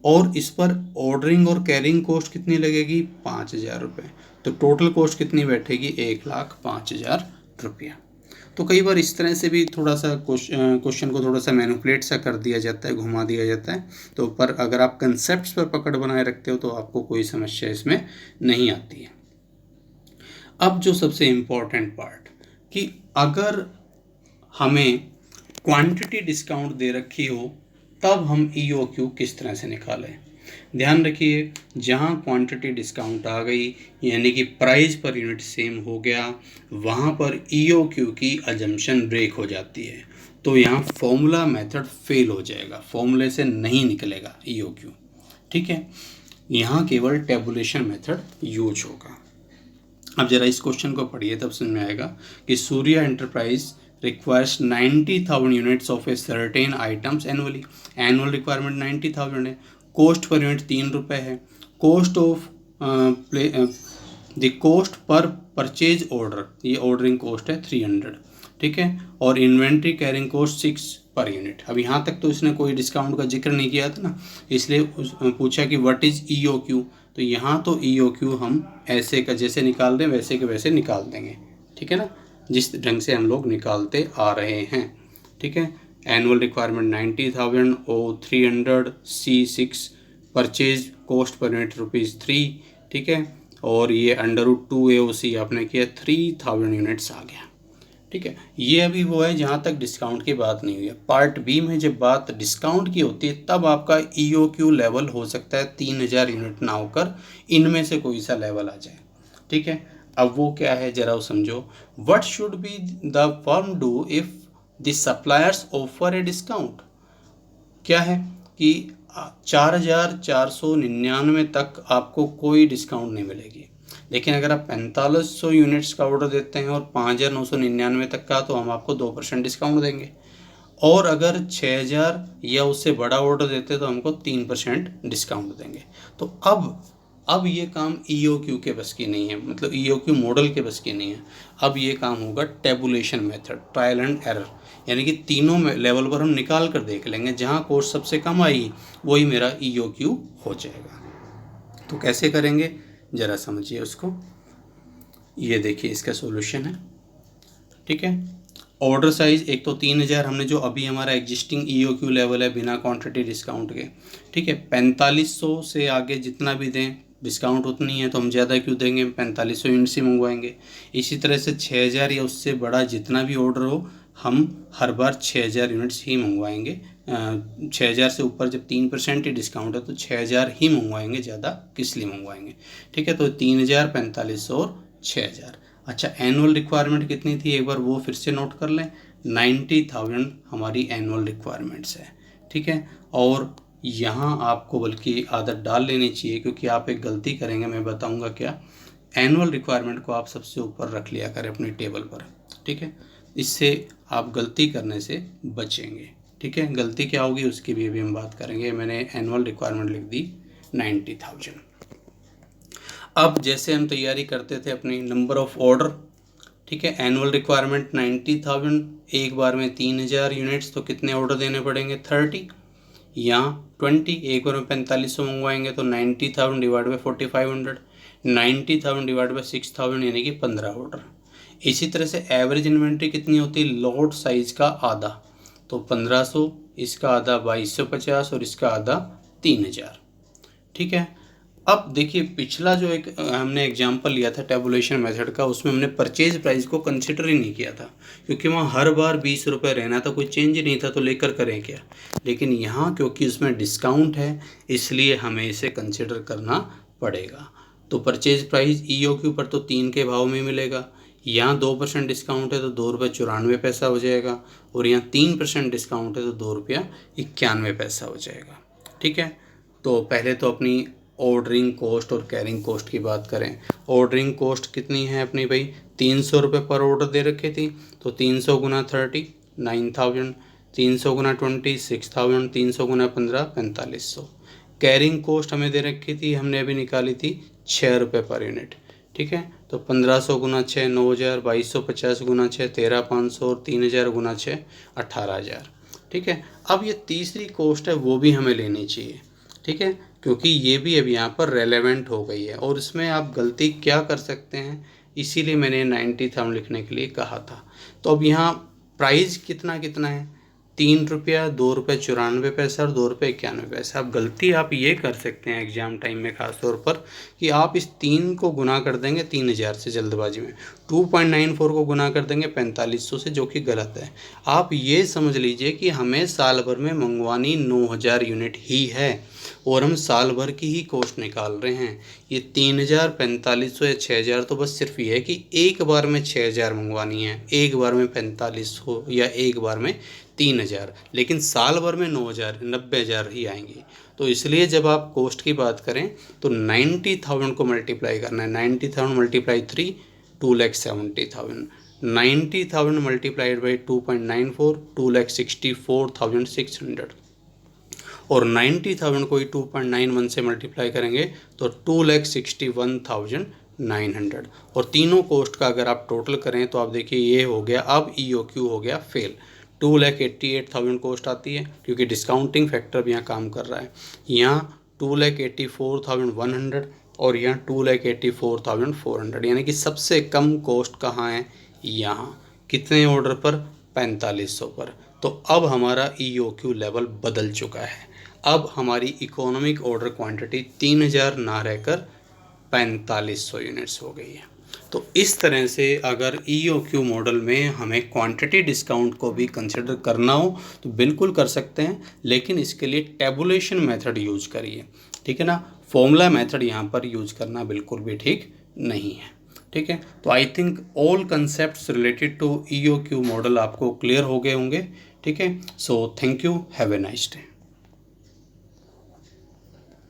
और इस पर ऑर्डरिंग और कैरिंग कॉस्ट कितनी लगेगी 5,000 रुपये, तो टोटल कॉस्ट कितनी बैठेगी 1,05,000 रुपया। तो कई बार इस तरह से भी थोड़ा सा क्वेश्चन को थोड़ा सा मैनिपुलेट सा कर दिया जाता है, घुमा दिया जाता है, तो पर अगर आप कंसेप्ट्स पर पकड़ बनाए रखते हो तो आपको कोई समस्या इसमें नहीं आती है। अब जो सबसे इम्पोर्टेंट पार्ट, कि अगर हमें क्वांटिटी डिस्काउंट दे रखी हो तब हम EOQ किस तरह से निकालें। ध्यान रखिए, जहाँ क्वांटिटी डिस्काउंट आ गई यानी कि प्राइस पर यूनिट सेम हो गया, वहाँ पर EOQ की अजम्पशन ब्रेक हो जाती है, तो यहाँ फॉर्मूला मेथड फेल हो जाएगा, फॉर्मूले से नहीं निकलेगा EOQ, ठीक है। यहाँ केवल टेबुलेशन मेथड यूज होगा। अब जरा इस क्वेश्चन को पढ़िए, तब समझ में आएगा कि Surya enterprise requires 90,000 units of a certain items annually, annual requirement 90,000 है, कॉस्ट पर यूनिट 3 रुपये है, cost of the cost per purchase order, ये ऑर्डरिंग कॉस्ट है 300, ठीक है, और inventory carrying cost 6 per unit. अब यहाँ तक तो इसने कोई डिस्काउंट का जिक्र नहीं किया था ना, इसलिए पूछा कि व्हाट इज़ EOQ, तो यहाँ तो EOQ हम ऐसे का जैसे निकाल दें वैसे के वैसे निकाल देंगे, ठीक है ना, जिस ढंग से हम लोग निकालते आ रहे हैं, ठीक है। Annual requirement 90,000, O 300, C 6, purchase cost per unit ₹3, ठीक है, और ये अंडर रूट 2AOC आपने किया 3,000 यूनिट्स आ गया, ठीक है। ये अभी वो है जहाँ तक डिस्काउंट की बात नहीं हुई है। पार्ट बी में जब बात डिस्काउंट की होती है तब आपका EOQ लेवल हो सकता है 3,000 यूनिट ना होकर इनमें से कोई सा लेवल आ जाए, ठीक है। अब वो क्या है जरा वो समझो, what should be the firm do if the suppliers offer a discount, क्या है कि 4,499 तक आपको कोई डिस्काउंट नहीं मिलेगी, लेकिन अगर आप 4500 यूनिट्स का ऑर्डर देते हैं और 5,999 तक का, तो हम आपको 2% डिस्काउंट देंगे, और अगर 6,000 या उससे बड़ा ऑर्डर देते हैं तो हमको 3% डिस्काउंट देंगे। तो अब ये काम EOQ के बस की नहीं है, मतलब EOQ मॉडल के बस की नहीं है। अब ये काम होगा tabulation method, trial and error, यानी कि तीनों लेवल पर हम निकाल कर देख लेंगे, जहाँ कॉस्ट सबसे कम आई वही मेरा EOQ हो जाएगा। तो कैसे करेंगे ज़रा समझिए उसको। ये देखिए इसका सॉल्यूशन है, ठीक है। ऑर्डर साइज़ एक तो 3,000 हमने जो अभी हमारा एग्जिस्टिंग EOQ लेवल है बिना क्वांटिटी डिस्काउंट के, ठीक है। 4500 से आगे जितना भी दें डिस्काउंट उतनी है, तो हम ज़्यादा क्यों देंगे, 4500 यूनिट्स ही मंगवाएंगे। इसी तरह से 6,000 या उससे बड़ा जितना भी ऑर्डर हो हम हर बार 6,000 यूनिट्स ही मंगवाएंगे। 6,000 से ऊपर जब 3% ही डिस्काउंट है तो 6,000 ही मंगवाएंगे, ज़्यादा किस लिए मंगवाएंगे, ठीक है। तो 3,000, 4500 और 6,000। अच्छा, एनुअल रिक्वायरमेंट कितनी थी एक बार वो फिर से नोट कर लें, 90,000 हमारी एनुअल रिक्वायरमेंट्स है, ठीक है। और यहाँ आपको बल्कि आदत डाल लेनी चाहिए, क्योंकि आप एक गलती करेंगे, मैं बताऊँगा क्या। एनुअल रिक्वायरमेंट को आप सबसे ऊपर रख लिया करें अपनी टेबल पर, ठीक है, इससे आप गलती करने से बचेंगे, ठीक है। गलती क्या होगी उसकी भी अभी हम बात करेंगे। मैंने एनुअल रिक्वायरमेंट लिख दी 90,000। अब जैसे हम तैयारी करते थे अपनी नंबर ऑफ ऑर्डर, ठीक है, एनुअल रिक्वायरमेंट 90,000, एक बार में 3,000 यूनिट्स, तो कितने ऑर्डर देने पड़ेंगे 30 या 20, एक बार में 4500 मंगवाएंगे तो 90,000 डिवाइड बाई 4,500, 90,000 डिवाइड बाई 6,000 यानी कि 15 ऑर्डर। इसी तरह से एवरेज इन्वेंट्री कितनी होती है, लॉट साइज़ का आधा, तो 1500, इसका आधा 2250 और इसका आधा 3000। ठीक है। अब देखिए पिछला जो एक हमने एग्जांपल लिया था टेबुलेशन मेथड का, उसमें हमने परचेज प्राइस को कंसिडर ही नहीं किया था, क्योंकि वहाँ हर बार 20 रुपये रहना था, कोई चेंज नहीं था, तो लेकर करें क्या। लेकिन यहाँ क्योंकि उसमें डिस्काउंट है इसलिए हमें इसे कंसिडर करना पड़ेगा। तो परचेज प्राइस EOQ पर तो 3 के भाव में मिलेगा, यहाँ 2% डिस्काउंट है तो 2 रुपये 94 पैसा हो जाएगा, और यहाँ 3% डिस्काउंट है तो 2 रुपया 91 पैसा हो जाएगा। ठीक है। तो पहले तो अपनी ऑर्डरिंग कॉस्ट और कैरिंग कॉस्ट की बात करें। ऑर्डरिंग कॉस्ट कितनी है अपनी भाई, 300 रुपये पर ऑर्डर दे रखे थी, तो 300 गुना 30 9000, 300 गुना 20 6000, 300 गुना 15 4500। कैरिंग कॉस्ट हमें दे रखी थी, हमने अभी निकाली थी 6 रुपये पर यूनिट। ठीक है। तो 1500 गुना 6 9000, 2250 गुना 6 13500 और 3000 गुना 6 18000। ठीक है। अब ये तीसरी कॉस्ट है वो भी हमें लेनी चाहिए। ठीक है, क्योंकि ये भी अब यहाँ पर रेलेवेंट हो गई है, और इसमें आप गलती क्या कर सकते हैं, इसीलिए मैंने 90,000 लिखने के लिए कहा था। तो अब यहाँ प्राइस कितना कितना है, 3 रुपया 2 रुपये 94 पैसा और 2 रुपये 91 पैसा। अब गलती आप ये कर सकते हैं एग्ज़ाम टाइम में ख़ास तौर पर कि आप इस 3 को गुना कर देंगे 3000 से जल्दबाजी में, 2.94 को गुना कर देंगे 4500 से, जो कि गलत है। आप ये समझ लीजिए कि हमें साल भर में मंगवानी 9000 यूनिट ही है, और हम साल भर की ही कॉस्ट निकाल रहे हैं। ये 3000 4500 या 6000 तो बस सिर्फ ये है कि एक बार में 6000 मंगवानी है, एक बार में 4500 या एक बार में 3000, लेकिन साल भर में 9000 90,000 ही आएंगी। तो इसलिए जब आप कॉस्ट की बात करें तो 90,000 को मल्टीप्लाई करना है, 90,000 मल्टीप्लाई 3 2,70,000, 90,000 मल्टीप्लाइड बाई 2.94 2,64,600, और 90,000 को ही 2.91 से मल्टीप्लाई करेंगे तो 2,61,900। और तीनों कॉस्ट का अगर आप टोटल करें तो आप देखिए ये हो गया, अब EOQ हो गया फेल। 2,88,000 कॉस्ट आती है, क्योंकि डिस्काउंटिंग फैक्टर भी यहाँ काम कर रहा है। यहाँ 2,84,100 और यहाँ 2,84,400, यानी कि सबसे कम कॉस्ट कहाँ है, यहाँ। कितने ऑर्डर पर, 4500 पर। तो अब हमारा EOQ लेवल बदल चुका है। अब हमारी इकोनॉमिक ऑर्डर क्वांटिटी 3000 ना रहकर 4500 यूनिट्स हो गई है। तो इस तरह से अगर EOQ मॉडल में हमें क्वांटिटी डिस्काउंट को भी कंसिडर करना हो तो बिल्कुल कर सकते हैं, लेकिन इसके लिए टेबुलेशन मेथड यूज करिए। ठीक है ना, फॉर्मूला मेथड यहाँ पर यूज करना बिल्कुल भी ठीक नहीं है। ठीक है। तो I think all concepts related to EOQ model आपको क्लियर हो गए होंगे। ठीक है। So thank you, have a nice day.